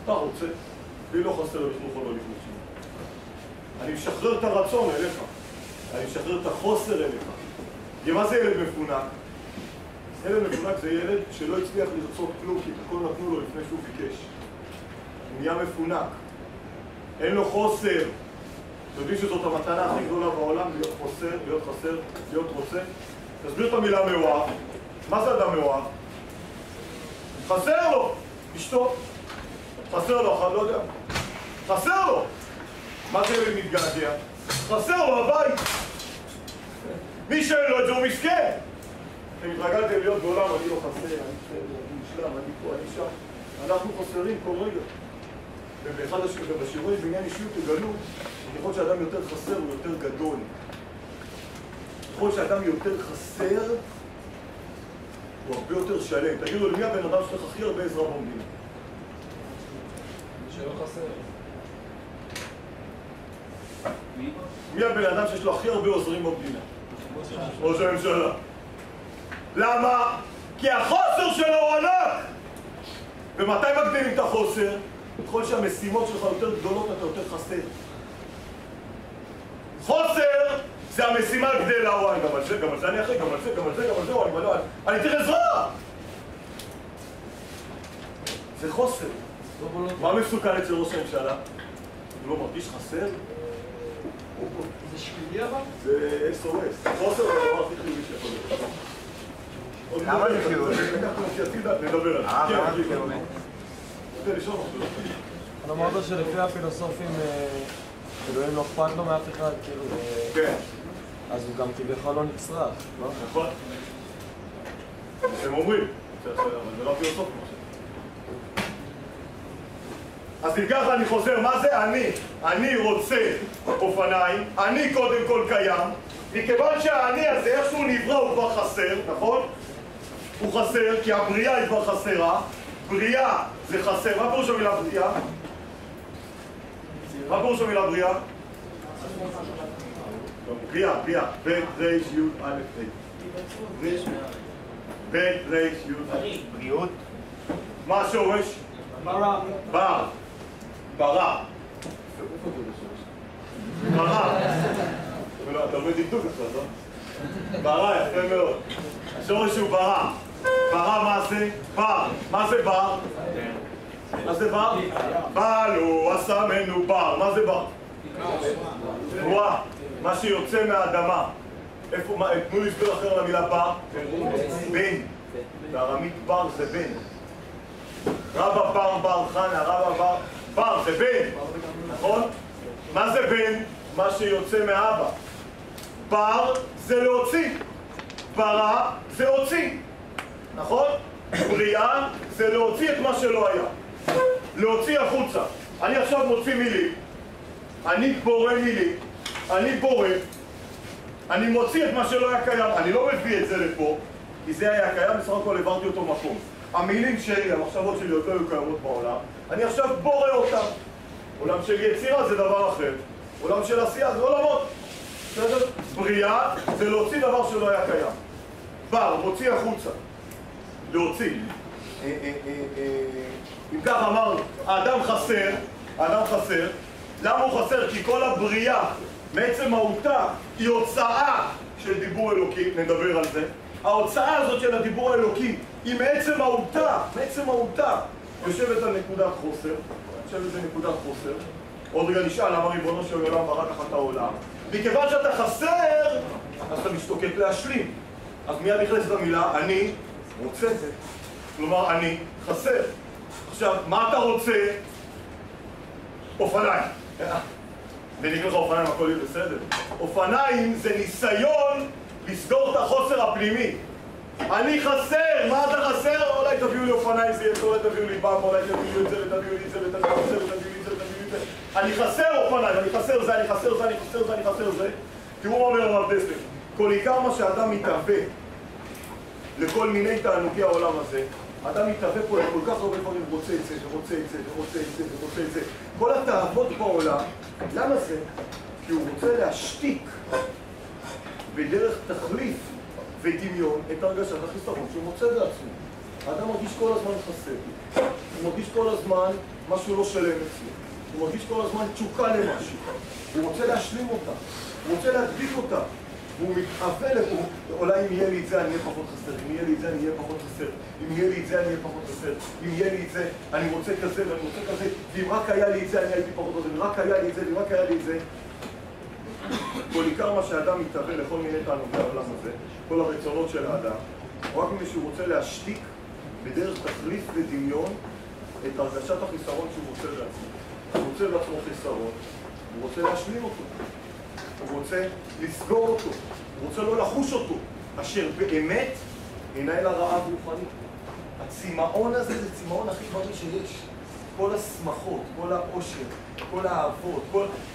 אתה רוצה, לי לא חסר לכלוך או לא לכלוך שלי. אני משחרר את הרצון אליך. אני משחרר את החוסר אליך. כי מה זה ילד מפונק? ילד מפונק זה ילד שלא הצליח לרצות כלום, כי את הכל נתנו לו לפני שהוא ביקש. הוא נהיה מפונק. אין לו חוסר. אתם יודעים שזאת המתנה הכי גדולה בעולם, להיות חוסר, להיות חסר, להיות רוצה? תסביר את המילה מאוהב. מה זה אדם מאוהב? חסר לו, אשתו. חסר לו, אחד לא יודע. חסר לו. מה זה ילד מתגעגע? חסר לו הבית. מי שאין לו את זה הוא מסכן. אתם התרגלתם להיות בעולם, אני לא חסר, אני משלם, אני פה, אני שם. אנחנו חסרים כל רגע. ובאחד השיעורים בעניין אישיות תגלו שככל שאדם יותר חסר הוא יותר גדול. ככל שאדם יותר חסר הוא הרבה יותר שלם. תגידו, למי הבן אדם שצריך הכי הרבה עזרה במדינה? שלא חסר. מי הבן אדם שיש לו הכי הרבה עוזרים במדינה? ראש הממשלה. למה? כי החוסר שלו הוא ענק! ומתי מגדילים את החוסר? ככל שהמשימות שלך יותר גדולות אתה יותר חסר. חוסר זה המשימה גדלה, וואי, גם על זה אני אחרי, גם על זה, וואי, אני צריך עזרה! זה חוסר. מה מסוכן אצל ראש הממשלה? הוא לא מרגיש חסר? זה שלילי אבל? זה SOS. חוסר זה הדבר הכי חיובי שיכול להיות. למה זה חיובי? נדבר על זה. למה זה חיובי? רוצה לשאול משהו. אני אמרת שלפי הפילוסופים, אלוהים לא אכפת לו מאף אחד, כאילו, כן. אז הוא גם כביכול לא נצרך, לא? נכון. הם אומרים, אבל זה לא פילוסופים. אז אם ככה אני חוזר, מה זה אני? אני רוצה אופניים, אני קודם כל קיים, מכיוון שהאני הזה, איך שהוא נברא הוא כבר חסר, נכון? הוא חסר, כי הבריאה היא כבר חסרה, בריאה זה חסר, מה פירוש המילה בריאה? מה פירוש המילה בריאה? בריאה, בית ריש י' א' ה' בית ריש י' א' בריאות? מה השורש? ברא. בר. ברא. ברא. אתה אומר דקדוק עכשיו, לא? ברא, יפה מאוד. השורש הוא ברא. ברא מה זה? בר. מה זה בר? מה זה בר? באנו, עשמנו בר. מה זה בר? תבואה. מה שיוצא מהאדמה. איפה, תנו לי הסבר אחר למילה בר. בן. בארמית בר זה בן. רבא בר חנה, רבא בר זה בן, נכון? מה זה בן? מה שיוצא מאבא. בר זה להוציא. ברא זה הוציא, נכון? בריאה זה להוציא את מה שלא היה. להוציא החוצה. אני עכשיו מוציא מילים. אני בורא מילים. אני בורא. אני מוציא את מה שלא היה קיים. אני לא מביא את זה לפה. כי זה היה קיים, בסך הכל העברתי אותו מקום. המילים שלי, המחשבות שלי עוד לא היו קיימות בעולם, אני עכשיו בורא אותם. עולם של יצירה זה דבר אחר, עולם של עשייה זה עולמות. בסדר? בריאה זה להוציא דבר שלא היה קיים. בר, מוציא החוצה. להוציא. אם כך אמרנו, האדם חסר, למה הוא חסר? כי כל הבריאה, מעצם מהותה, היא הוצאה של דיבור אלוקי, נדבר על זה. ההוצאה הזאת של הדיבור האלוקי היא מעצם מהותה, יושבת על נקודת חוסר. עוד רגע נשאל למה ריבונו של עולם ברא ככה את העולם. מכיוון שאתה חסר, אז אתה משתוקק להשלים. אז מיד נכנסת המילה, אני רוצה. כלומר, אני חסר. עכשיו, מה אתה רוצה? אופניים. ונקרא לך אופניים, הכל יהיה בסדר. אופניים זה ניסיון לסגור את החוסר הפנימי. אני חסר, מה אתה חסר? אולי תביאו לי אופניים, זה יהיה טוב, אולי תביאו לי במבה, אולי תביאו לי את זה, ותביאו לי את זה, ותביאו לי את זה, ותביאו לי את זה, ותביאו לי את זה. אני חסר אופניים, אני חסר זה, אני חסר זה, אני חסר זה, אני חסר זה. תראו מה אומר הרב דסלר. כל עיקר מה שאדם מתהווה לכל מיני תענוגי העולם הזה, אדם מתהווה פה לכל כך הרבה דברים, רוצה את זה, ורוצה את זה, ורוצה את זה, ורוצה את זה. כל התאוות בעולם, למה זה? כי הוא רוצה להשתיק בדרך תחליף ודמיון את הרגשת החיסרון שהוא מוצא בעצמו. האדם מרגיש כל הזמן חסר, הוא מרגיש כל הזמן משהו לא שלם אצלו, הוא מרגיש כל הזמן תשוקה למשהו, הוא רוצה להשלים אותה, הוא רוצה להדביק אותה, והוא מתאבל לפה, אולי אם יהיה לי את זה אני אהיה פחות חסר, אם יהיה לי את זה אני אהיה פחות חסר, אם יהיה לי את זה אני אהיה פחות חסר, אם יהיה לי את זה אני רוצה כזה ואני רוצה כזה, ואם רק היה לי את זה אני הייתי פחות חסר, אם רק היה לי את זה, ואם רק היה לי את זה. כל עיקר מה שאדם מתהווה לכל מיני תענוגי העולם הזה, כל הרצונות של האדם, רק מי שהוא רוצה להשתיק בדרך תחליף ודמיון את הרגשת החיסרון שהוא רוצה לעצמו. הוא רוצה לעצמו חיסרון, הוא רוצה להשלים אותו, הוא רוצה לסגור אותו, הוא רוצה לא לחוש אותו, אשר באמת אינה אלא רעב רוחני. הצמאון הזה זה צמאון הכי בריא שיש. כל השמחות, כל האושר, כל האהבות,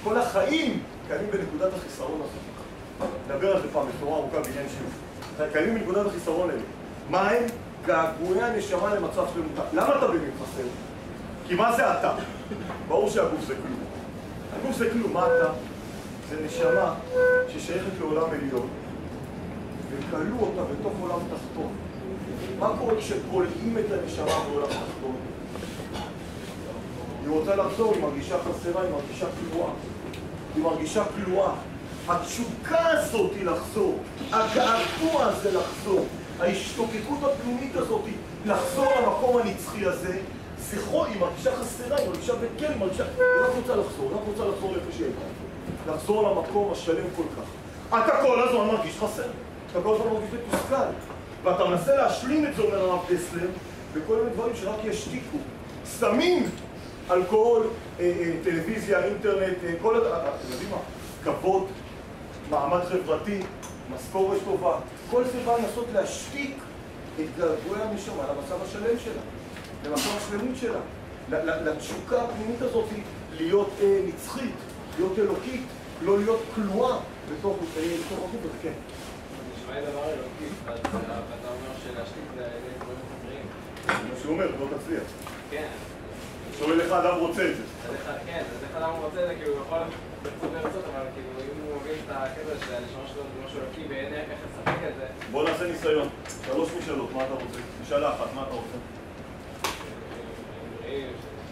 כל החיים קיימים בנקודת החיסרון הזאת. נדבר על זה פעם בצורה ארוכה בעניין שלי. קיימים בנקודת החיסרון האלה. מה הם? געגועי הנשמה למצב שלמותה. למה אתה באמת חסר? כי מה זה אתה? ברור שהגוף זה כלום. הגוף זה כלום, מה אתה? זה נשמה ששייכת לעולם עליון וכלו אותה בתוך עולם תחתון. מה קורה כשכולאים את הנשמה בעולם תחתון? היא רוצה לחזור, היא מרגישה חסרה, היא מרגישה כלואה. היא מרגישה כלואה. התשוקה הזאת היא לחזור, הגעגוע הזה לחזור, ההשתוקקות הפנימית הזאת היא לחזור למקום הנצחי הזה, זכרו, היא מרגישה חסרה, היא מרגישה בכן, היא מרגישה... היא רק רוצה לחזור לאיפה שהיא הייתה. לחזור למקום השלם כל כך. אתה כל הזמן מרגיש חסר, אתה כל הזמן מרגיש מתוסכל, ואתה מנסה להשלים את זה, אומר הרב דסלר, בכל מיני דברים שרק ישתיקו. שמים אלכוהול, טלוויזיה, אינטרנט, כל... אתם יודעים מה? כבוד, מעמד חברתי, משכורת טובה, כל זה בא לנסות להשתיק את געגועי הנשמה למצב השלם שלה, למצב השלמות שלה, לתשוקה הפנימית הזאת להיות נצחית, להיות אלוקית, לא להיות כלואה בתוך הגוף הזה, כן. נשמע לי דבר אלוקי, ואתה אומר שלהשתיק זה דברים חומריים. מה שהוא אומר, לא תצליח. כן. שואל לך אדם רוצה את זה. כן, אז איך אדם רוצה את זה, כי הוא יכול לצאת לרצות, אבל כאילו אם הוא מבין את הקטע של הנשמה שלו זה משהו אלוקי ואין איך לספק את זה. בוא נעשה ניסיון. 3 משאלות, מה אתה רוצה? משאלה אחת, מה אתה רוצה?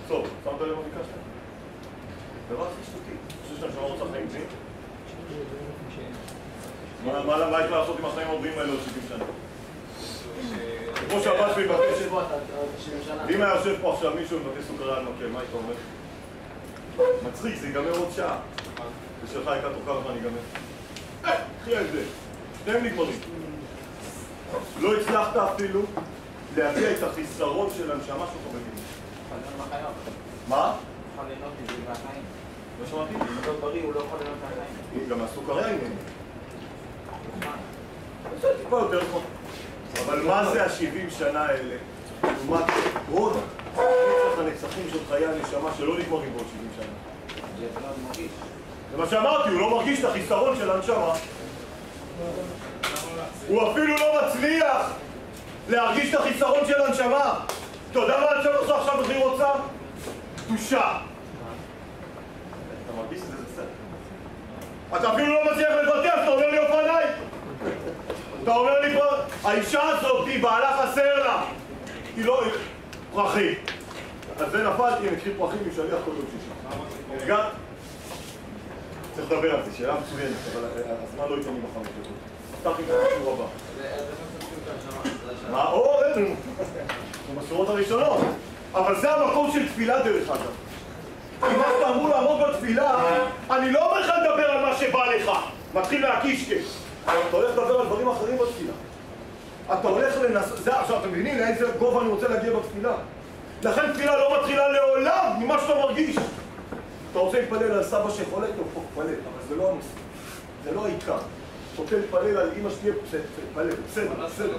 טוב, שמת לב מה ביקשת? דבר הכי שטותי. אני חושב שהנשמה רוצה חיים בלי? מה יש לעשות עם החיים העוברים האלה עוד 70 שנה? כמו שהבת שלי מבקשת, ואם היה יושב פה עכשיו מישהו מבקש סוכריה על מקל, מה היית אומר? מצחיק, זה ייגמר עוד שעה. ושלך הייתה תוך כמה זמן ייגמר. קחי את זה, שניהם נגמרים. לא הצלחת אפילו להביע את החיסרון של הנשמה שלך בגיל. מה? יכול ליהנות מזה מהחיים. לא שמעתי? אם אתה בריא הוא לא יכול ליהנות מהחיים. גם הסוכריה היא זה טיפה יותר נכון. אבל מה זה ה-70 שנה האלה? לעומת עוד נצח הנצחים של חיי הנשמה שלא נגמרים בעוד 70 שנה. זה מה שאמרתי, הוא לא מרגיש את החיסרון של הנשמה. הוא אפילו לא מצליח להרגיש את החיסרון של הנשמה. אתה יודע מה הנשמה עושה עכשיו בכי רוצה? קדושה. אתה מרגיש את זה בסדר. אתה אפילו לא מצליח לבטא, אז אתה אומר לי אופניים. אתה אומר לי פה, האישה הזאת, היא בעלה חסר לה. היא לא... פרחים. אז זה נפלתי, אני אקחי פרחים משליח כל יום שישי. הרגעת? צריך לדבר על זה, שאלה מצוינת, אבל הזמן לא ייתן לי בחמש דקות. פתח עם השיעור הבא. מה? או, אין לנו. במסורות הראשונות. אבל זה המקום של תפילה דרך אגב. אם אתה אמור לעמוד בתפילה, אני לא אומר לך לדבר על מה שבא לך. מתחיל להקישקש. אתה הולך לדבר על דברים אחרים בתפילה. אתה הולך לנסות... זה עכשיו, אתם מבינים לאיזה גובה אני רוצה להגיע בתפילה? לכן תפילה לא מתחילה לעולם ממה שאתה מרגיש. אתה רוצה להתפלל על סבא שחולה? טוב, תתפלל, אבל זה לא הנושא. זה לא העיקר. אתה רוצה להתפלל על אמא שתהיה תתפלל, בסדר, בסדר.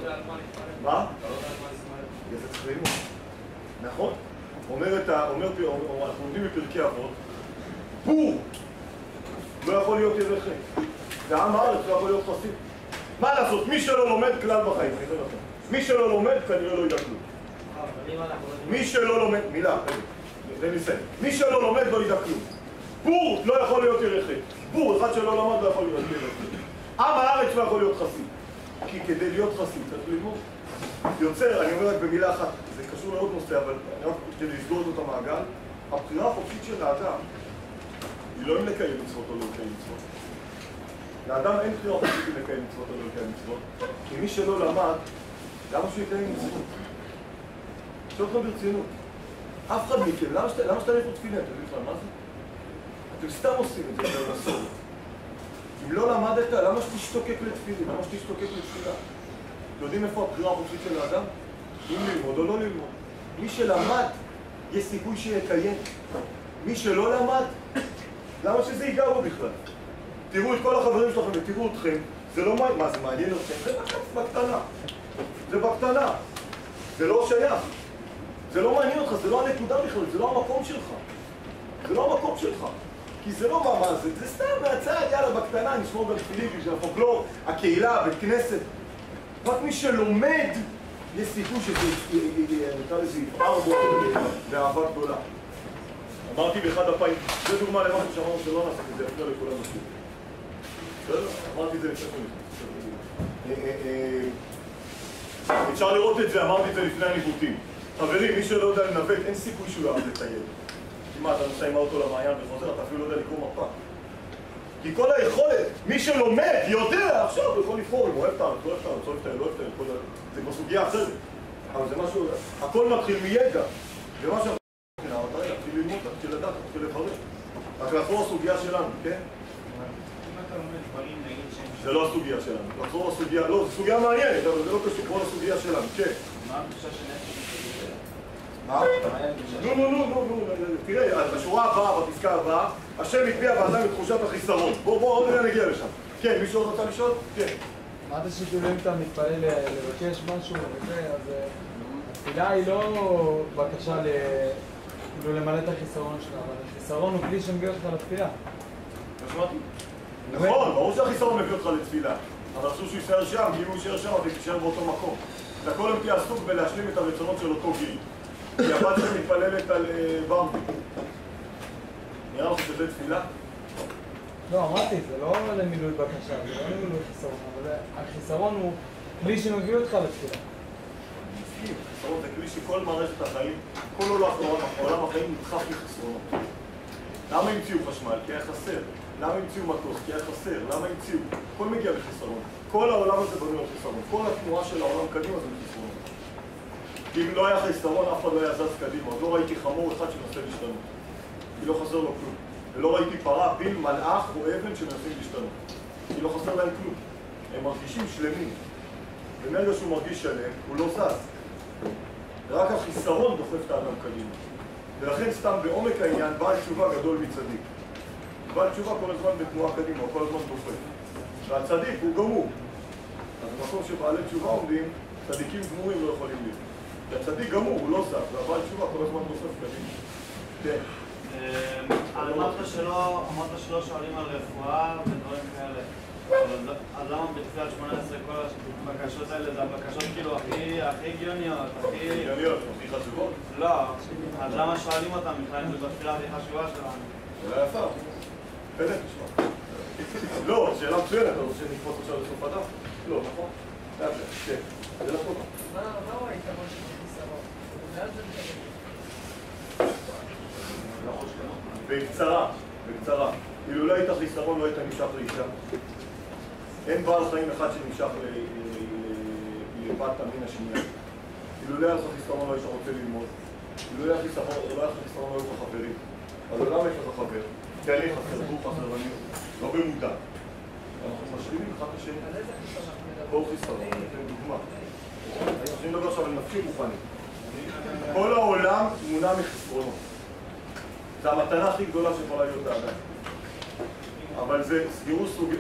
מה? זה צריך ללמוד. נכון? אנחנו לומדים בפרקי אבות, בור לא יכול להיות ירחי. ועם הארץ לא יכול להיות חסיד. מה לעשות? מי שלא לומד כלל בחיים. מי שלא לומד כנראה לא ידע כלום. מי שלא לומד, מילה, זה ניסיון. מי שלא לומד לא ידע כלום. בור לא יכול להיות ירחי. בור אחד שלא למד לא יכול להיות ירחי. עם הארץ לא יכול להיות חסיד. כי כדי להיות חסיד צריך ללמוד. יוצר, אני אומר רק במילה אחת, זה קשור לעוד נושא, אבל אני רק כדי לסגור את המעגל, הבחירה החופשית של האדם היא לא אם לקיים מצוות או לא לקיים מצוות. לאדם אין בחירה חופשית אם לקיים מצוות או לא לקיים מצוות, כי מי שלא למד, למה שהוא יקיים מצוות? שואל אותך ברצינות. אף אחד מכם, למה שאתה נפות תפילה? אתם יודעים בכלל מה זה? אתם סתם עושים את זה, זה מסורת. אם לא למדת, למה שתשתוקק לתפילה? למה שתשתוקק לתפילה? אתם יודעים איפה הבחירה החופשית של האדם? אם ללמוד או לא ללמוד. מי שלמד, יש סיכוי שיקיים. מי שלא למד, למה שזה ייגע בו בכלל? תראו את כל החברים שלכם ותראו אתכם, זה לא מעניין. מה, זה מעניין אתכם? זה בקטנה. זה בקטנה. זה לא שייך. זה לא מעניין אותך, זה לא הנקודה בכלל, זה לא המקום שלך. זה לא המקום שלך. כי זה לא מה זה, זה סתם מהצד, יאללה, בקטנה, נשמור גם תפילים בשביל הפולקלור, הקהילה, בית כנסת. רק מי שלומד, יש סיכוי שזה, נקרא לזה, יפער בו באהבה גדולה. אמרתי באחד הפעמים, זה דוגמה למשהו שאמרנו שלא נעשה, כי זה יפריע לכולם מספיק. בסדר? אמרתי את זה לפני חודש. אפשר לראות את זה, אמרתי את זה לפני הניווטים. חברים, מי שלא יודע לנווט, אין סיכוי שהוא יעד לטייל. כמעט, אתה נוסע עם האוטו למעיין וחוזר, אתה אפילו לא יודע לקרוא מפה. כי כל היכולת, מי שלומד, יודע, עכשיו הוא יכול לבחור, אם הוא אוהב את הארץ, לא אוהב את הארץ, לא אוהב את הארץ, זה כבר סוגיה אחרת. אבל זה משהו, הכל מתחיל מידע. ומה שאנחנו מתחיל ללמוד, מתחיל לדעת, מתחיל לברר. רק לחזור הסוגיה שלנו, כן? זה לא הסוגיה שלנו. לחזור הסוגיה, לא, זו סוגיה מעניינת, אבל זה לא קשור כמו לסוגיה שלנו, כן. מה הפגישה שנפש? מה? נו, תראה, בשורה הבאה, בפסקה הבאה, השם הטביע באדם את תחושת החיסרון. בואו, עוד רגע נגיע לשם. כן, מישהו עוד רוצה לשאול? כן. מה זה שכאילו אם אתה מתפלל לבקש משהו וזה, אז התפילה היא לא בקשה למלא את החיסרון שלה, אבל החיסרון הוא כלי שמביא אותך לתפילה. נכון, ברור שהחיסרון מביא אותך לתפילה, אבל אסור שהוא יישאר שם, כי אם הוא יישאר שם, אתה תישאר באותו מקום. אתה כל יום תהיה עסוק בלהשלים את הרצונות של אותו גיל. כי הבת שלך מתפללת על במבי. נראה לך שזה תפילה? לא, אמרתי, זה לא למילוי בקשה, זה לא למילוי חיסרון, אבל החיסרון הוא כלי שמביא אותך לתפילה. מסכים, חיסרון זה כלי שכל מערכת החיים, כל עולם החיים נדחף לחסרונות. למה המציאו חשמל? כי היה חסר. למה המציאו מטוס? כי היה חסר. למה המציאו? הכל מגיע לחסרון. כל העולם הזה בנוי על חסרון. כל התנועה של העולם קדימה זה לחסרון. כי אם לא היה חיסרון, אף אחד לא היה זז קדימה. עוד לא ראיתי חמור אחד שמנסה להשתנות. כי לא חסר לו כלום. ולא ראיתי פרה, פיל, מלאך או אבן שמנסים להשתנות. כי לא חסר להם כלום. הם מרגישים שלמים. ומרגע שהוא מרגיש שלם, הוא לא זז. ורק החיסרון דוחף את האדם קדימה. ולכן סתם בעומק העניין, בעל תשובה גדול מצדיק. בעל תשובה כל הזמן בתנועה קדימה, כל הזמן דוחף. והצדיק הוא גמור. אז במקום שבעלי תשובה עומדים, צדיקים גמורים לא יכולים להיות. כי הצדיק גמור, הוא לא זז, והבעל תשובה כל הזמן דוחף קדימה. כן. אמרת שלא שואלים על רפואה ודברים כאלה. אז למה בתחילת 18 כל הבקשות האלה זה הבקשות כאילו הכי הגיוניות, הכי... הגיוניות, הכי חשובות? לא, אז למה שואלים אותם בכלל אם זה בתחילה הכי חשובה שלנו? שאלה יפה. בטח תשמע. לא, שאלה מצוינת, אתה רוצה שנקפוץ עכשיו לסוף הדף? לא, נכון? כן, זה נכון. מהו היתרון של החיסרון? לאן זה מתקדם? בקצרה. אילולא היית חיסרון לא היית נמשך לאישה. אין בעל חיים אחד שנמשך לבת המין השנייה. אילולא היה לך חיסרון לא היית רוצה ללמוד. אילולא היה חיסרון לא היו לך חברים. אבל למה יש לך חבר? כי אני חסרני, לא במודע. אנחנו משלימים אחד השני. על איזה חיסרון אנחנו מדברים? כל חיסרון, אתן דוגמה. אנחנו צריכים לדבר עכשיו על נפשי רוחני. כל העולם מונע מחסרונות. זה המתנה הכי גדולה שיכולה להיות לאדם. אבל זה סגירו סוג...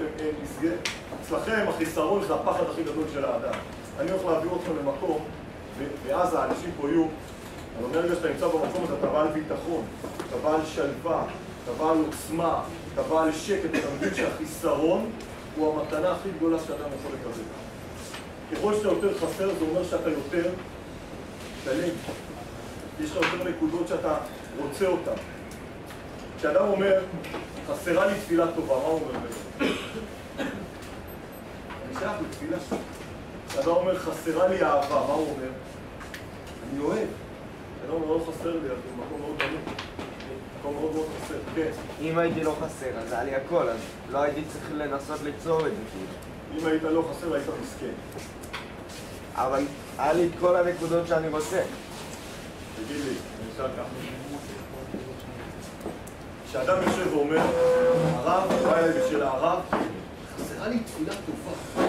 אצלכם החיסרון זה הפחד הכי גדול של האדם. אני הולך להביא אתכם למקום, ואז האנשים פה יהיו, אני אומר לי שאתה נמצא במקום הזה, אתה בעל ביטחון, אתה בעל שלווה, אתה בעל עוצמה, אתה בעל שקט, אתה מבין שהחיסרון הוא המתנה הכי גדולה שאדם יכול לקבל. ככל שאתה יותר חסר, זה אומר שאתה יותר דלג. יש לך יותר נקודות שאתה רוצה אותן. כשאדם אומר, חסרה לי תפילה טובה, מה הוא אומר בזה? אני שייך לתפילה. כשאדם אומר, חסרה לי אהבה, מה הוא אומר? אני אוהב. כשאדם אומר, לא חסר לי, אז הוא מקום מאוד דמות. מקום מאוד מאוד חסר, כן. אם הייתי לא חסר, אז היה לי הכל, אז לא הייתי צריך לנסות ליצור את זה כאילו. אם היית לא חסר, היית מסכן. אבל היה לי את כל הנקודות שאני רוצה. תגיד לי, אני אשאל ככה. כשאדם יושב ואומר, הרב, בא אליי בשביל הרב, חסרה לי תפילה טובה.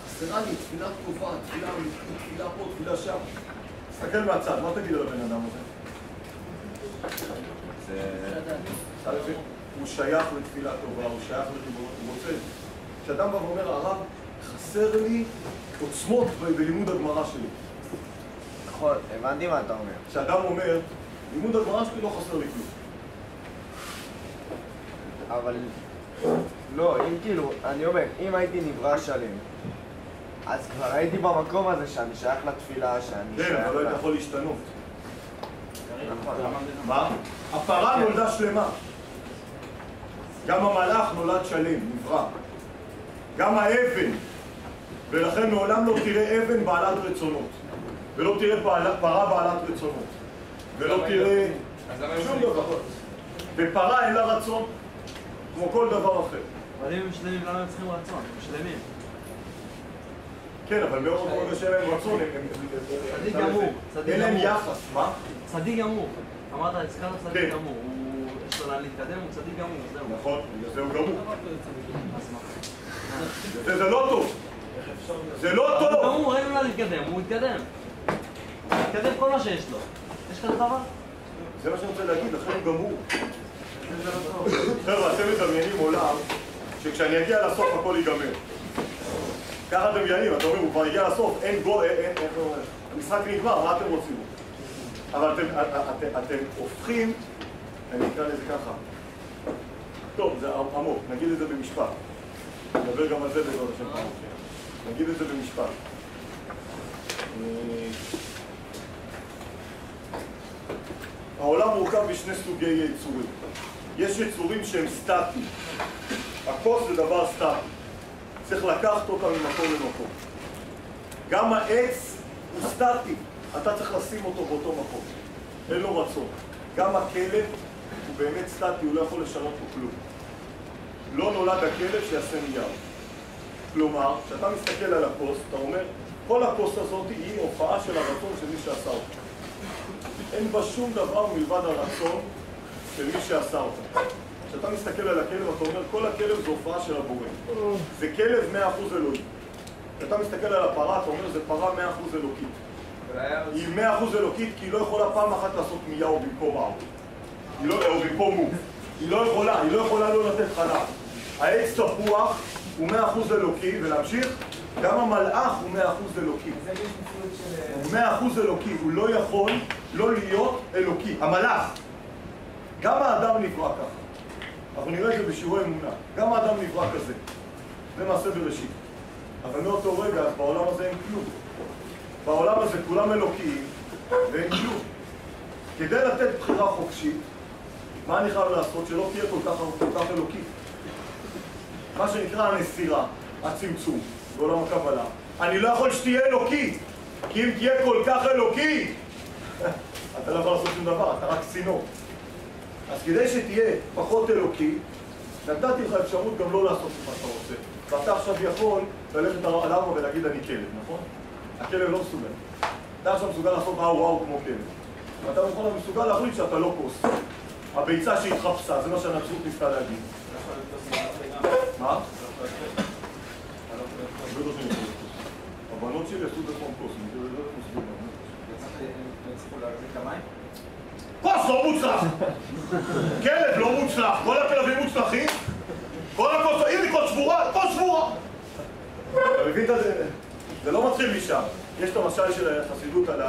חסרה לי תפילה טובה, תפילה אמיתית, תפילה פה, תפילה שם. תסתכל מהצד, מה תגיד על הבן אדם הזה? הוא שייך לתפילה טובה, הוא שייך לחיבור, הוא רוצה. כשאדם בא ואומר, הרב, חסר לי עוצמות בלימוד הגמרא שלי. נכון, הבנתי מה אתה אומר. כשאדם אומר, לימוד הגמרא שלי לא חסר לי כלום. אבל לא, אם כאילו, אני אומר, אם הייתי נברא שלם, אז כבר הייתי במקום הזה שאני שייך לתפילה, שאני שייך... כן, אבל לא היית יכול להשתנות. נכון. מה? הפרה נולדה שלמה. גם המלאך נולד שלם, נברא. גם האבן. ולכן מעולם לא תראה אבן בעלת רצונות. ולא תראה פרה בעלת רצונות. ולא תראה שום דבר. בפרה אין לה רצון, כמו כל דבר אחר. אבל אם הם שלמים, למה הם צריכים רצון? הם שלמים. כן, אבל מאוד מאוד שאין להם רצון, צדיק גמור. אין להם יחס, מה? צדיק גמור. אמרת, הזכרת צדיק גמור. יש לו לאן להתקדם, הוא צדיק גמור, זהו. נכון, בגלל זה הוא גמור. זה לא טוב. זה לא טוב! הוא גמור, אין לו לאן להתקדם, הוא התקדם. התקדם כל מה שיש לו. יש כזה דבר? זה מה שאני רוצה להגיד, לכן הוא גמור. חבר'ה, אתם מדמיינים עולם שכשאני אגיע לסוף הכל ייגמר. ככה דמיינים, אתה אומר, הוא כבר הגיע לסוף, אין גול, המשחק נגמר, מה אתם רוצים? אבל אתם הופכים, אני אקרא לזה ככה. טוב, זה עמוק, נגיד את זה במשפט. נדבר גם על זה בעזרת השם פעם. נגיד את זה במשפט. העולם מורכב בשני סוגי יצורים. יש יצורים שהם סטטיים. הכוס זה דבר סטטי. צריך לקחת אותם ממקום למקום. גם העץ הוא סטטי. אתה צריך לשים אותו באותו מקום. אין לו רצון. גם הכלב הוא באמת סטטי, הוא לא יכול לשנות פה כלום. לא נולד הכלב שיעשה נייר. כלומר, כשאתה מסתכל על הכוס, אתה אומר, כל הכוס הזאת היא הופעה של הרצון של מי שעשה אותה. אין בה שום דבר מלבד הרצון של מי שעשה אותה. כשאתה מסתכל על הכלב, אתה אומר, כל הכלב זו הופעה של הבורא. זה כלב 100% אלוהי. כשאתה מסתכל על הפרה, אתה אומר, זה פרה 100% אלוקית. היא 100% אלוקית כי היא לא יכולה פעם אחת לעשות מיהו במקום העור. או במקום מוף. היא לא יכולה לא לתת חלב. העץ תפוח הוא 100% אלוקי, ולהמשיך, גם המלאך הוא 100% אלוקי. הוא 100% אלוקי, הוא לא יכול לא להיות אלוקי. המלאך. גם האדם נברא ככה. אנחנו נראה את זה בשיעורי אמונה. גם האדם נברא כזה. זה מעשה בראשית. אבל מאותו רגע, בעולם הזה אין כלום. בעולם הזה כולם אלוקיים ואין כלום. כדי לתת בחירה חופשית, מה אני חייב לעשות? שלא תהיה כל כך אלוקית. מה שנקרא הנסירה, הצמצום, בעולם הקבלה. אני לא יכול שתהיה אלוקית, כי אם תהיה כל כך אלוקית, אתה לא יכול לעשות שום דבר, אתה רק צינור. אז כדי שתהיה פחות אלוקי, נתתי לך אפשרות גם לא לעשות מה שאתה רוצה. ואתה עכשיו יכול ללכת על ארבע ולהגיד אני כלב, נכון? הכלב לא מסוגל. אתה עכשיו מסוגל לעשות וואו כמו כלב. ואתה מסוגל להחליט שאתה לא כוס. הביצה שהתחפשה, זה מה שהנצרות ניסתה להגיד. מה? הבנות שלי עשו בפעם כוס, אני לא מסוגל. יצטרכו להחזיק את המים? כוס לא מוצלח! כלב לא מוצלח! כל הכלבים מוצלחים? כל הכוס, הנה כוס שבורה! כוס שבורה! אתה מבין את זה? זה לא מתחיל משם. יש את המשל של החסידות על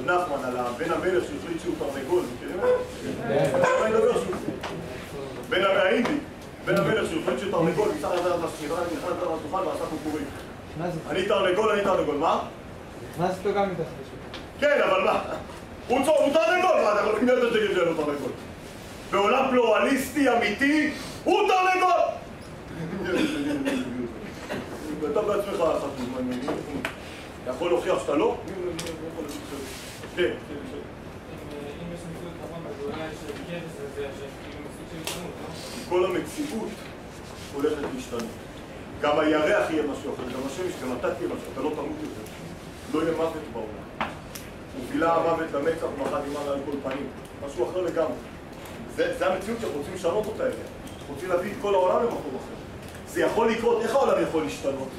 נחמן, על בן המלך שהחליט שהוא תרנגול, מכירים את זה? בן האינדי, בן המלך שהחליט שהוא תרנגול, מצד לדעת לשמירה, נכנס לדעת ועשה קוקורים. אני תרנגול, מה? נכנס אותו גם מתחת לשם. כן, אבל מה? הוא תרנגול, מה? אתה יכול לקנות את זה כדי לו תרנגול. בעולם פלורליסטי אמיתי, הוא תרנגול! ואתה בעצמך חתום, אתה יכול להוכיח שאתה לא? כן. אם יש מציאות נכון בגאולה של כבש הזה, שכאילו מסוג של השתנות, לא? כל המציאות הולכת להשתנות. גם הירח יהיה משהו אחר, גם השמש, גם אתה תהיה משהו, אתה לא תמות יותר. לא יהיה מוות בעולם. מובילה המוות למצח ומחד אימנה על כל פנים. משהו אחר לגמרי. זה המציאות שאנחנו רוצים לשנות אותה אליה. אנחנו רוצים להביא את כל העולם למקום אחר. זה יכול לקרות, איך העולם יכול להשתנות?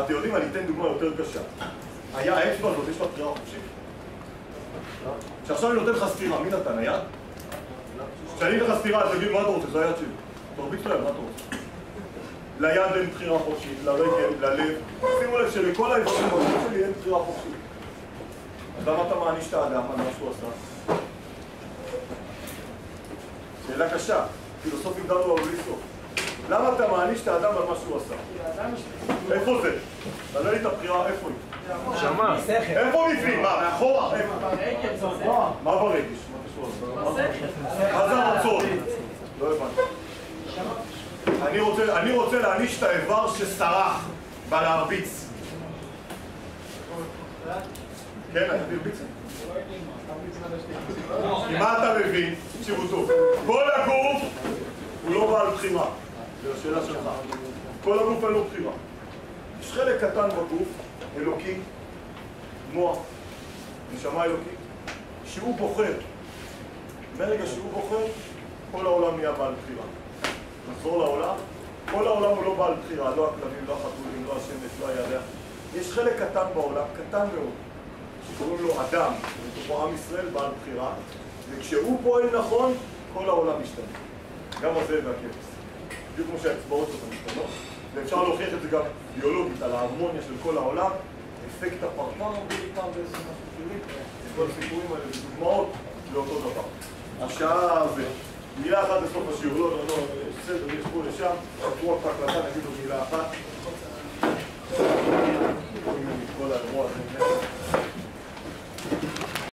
אתם יודעים, אני אתן דוגמה יותר קשה. היה האצבע הזאת, יש לה בחירה חופשית. שעכשיו אני נותן לך סתירה, מי נתן? היד? כשאני נותן לך סתירה, אז תגיד מה אתה רוצה, זה היד שלי. תרביץ להם, מה אתה רוצה? ליד אין בחירה חופשית, לרגל, ללב. שימו לב שלכל האיברים בגוף שלי אין בחירה חופשית. אז למה אתה מעניש את האדם על מה שהוא עשה? שאלה קשה, פילוסופים דנו אבל בלי סוף. למה אתה מעניש את האדם על מה שהוא עשה? איפה זה? תעלה לי את הבחירה, איפה היא? שמה. איפה בפנים? מה, מאחורה? מה ברגש? מה קשור לזה? מה זה הרצון? לא הבנתי. אני רוצה להעניש את האיבר שסרח בלהרביץ. כן, אני ארביץ. מה אתה מבין? תקשיבו טוב. כל הגוף הוא לא בעל בחירה. זו השאלה שלך. כל הגוף אין לו בחירה. יש חלק קטן בגוף, אלוקי, מוח, נשמה אלוקית, שהוא בוחר. מרגע שהוא בוחר, כל העולם נהיה בעל בחירה. נחזור לעולם, כל העולם הוא לא בעל בחירה, לא הכלבים, לא החתולים, לא השמש, לא הירח. יש חלק קטן בעולם, קטן מאוד, שקוראים לו אדם, בתוכו עם ישראל בעל בחירה, וכשהוא פועל נכון, כל העולם משתנה. גם הזאב והכבש. בדיוק כמו שהאצבעות שלך משתנות, ואפשר להוכיח את זה גם ביולוגית, על ההרמוניה של כל העולם, אפקט הפרפר, פעם באיזה משהו חיובי, כל הסיפורים האלה ודוגמאות לאותו דבר. השעה זה, מילה אחת בסוף השיעור, לא, יש סדר, יש פה לשם, תפרו רק בהקלטה, נגיד לו מילה אחת.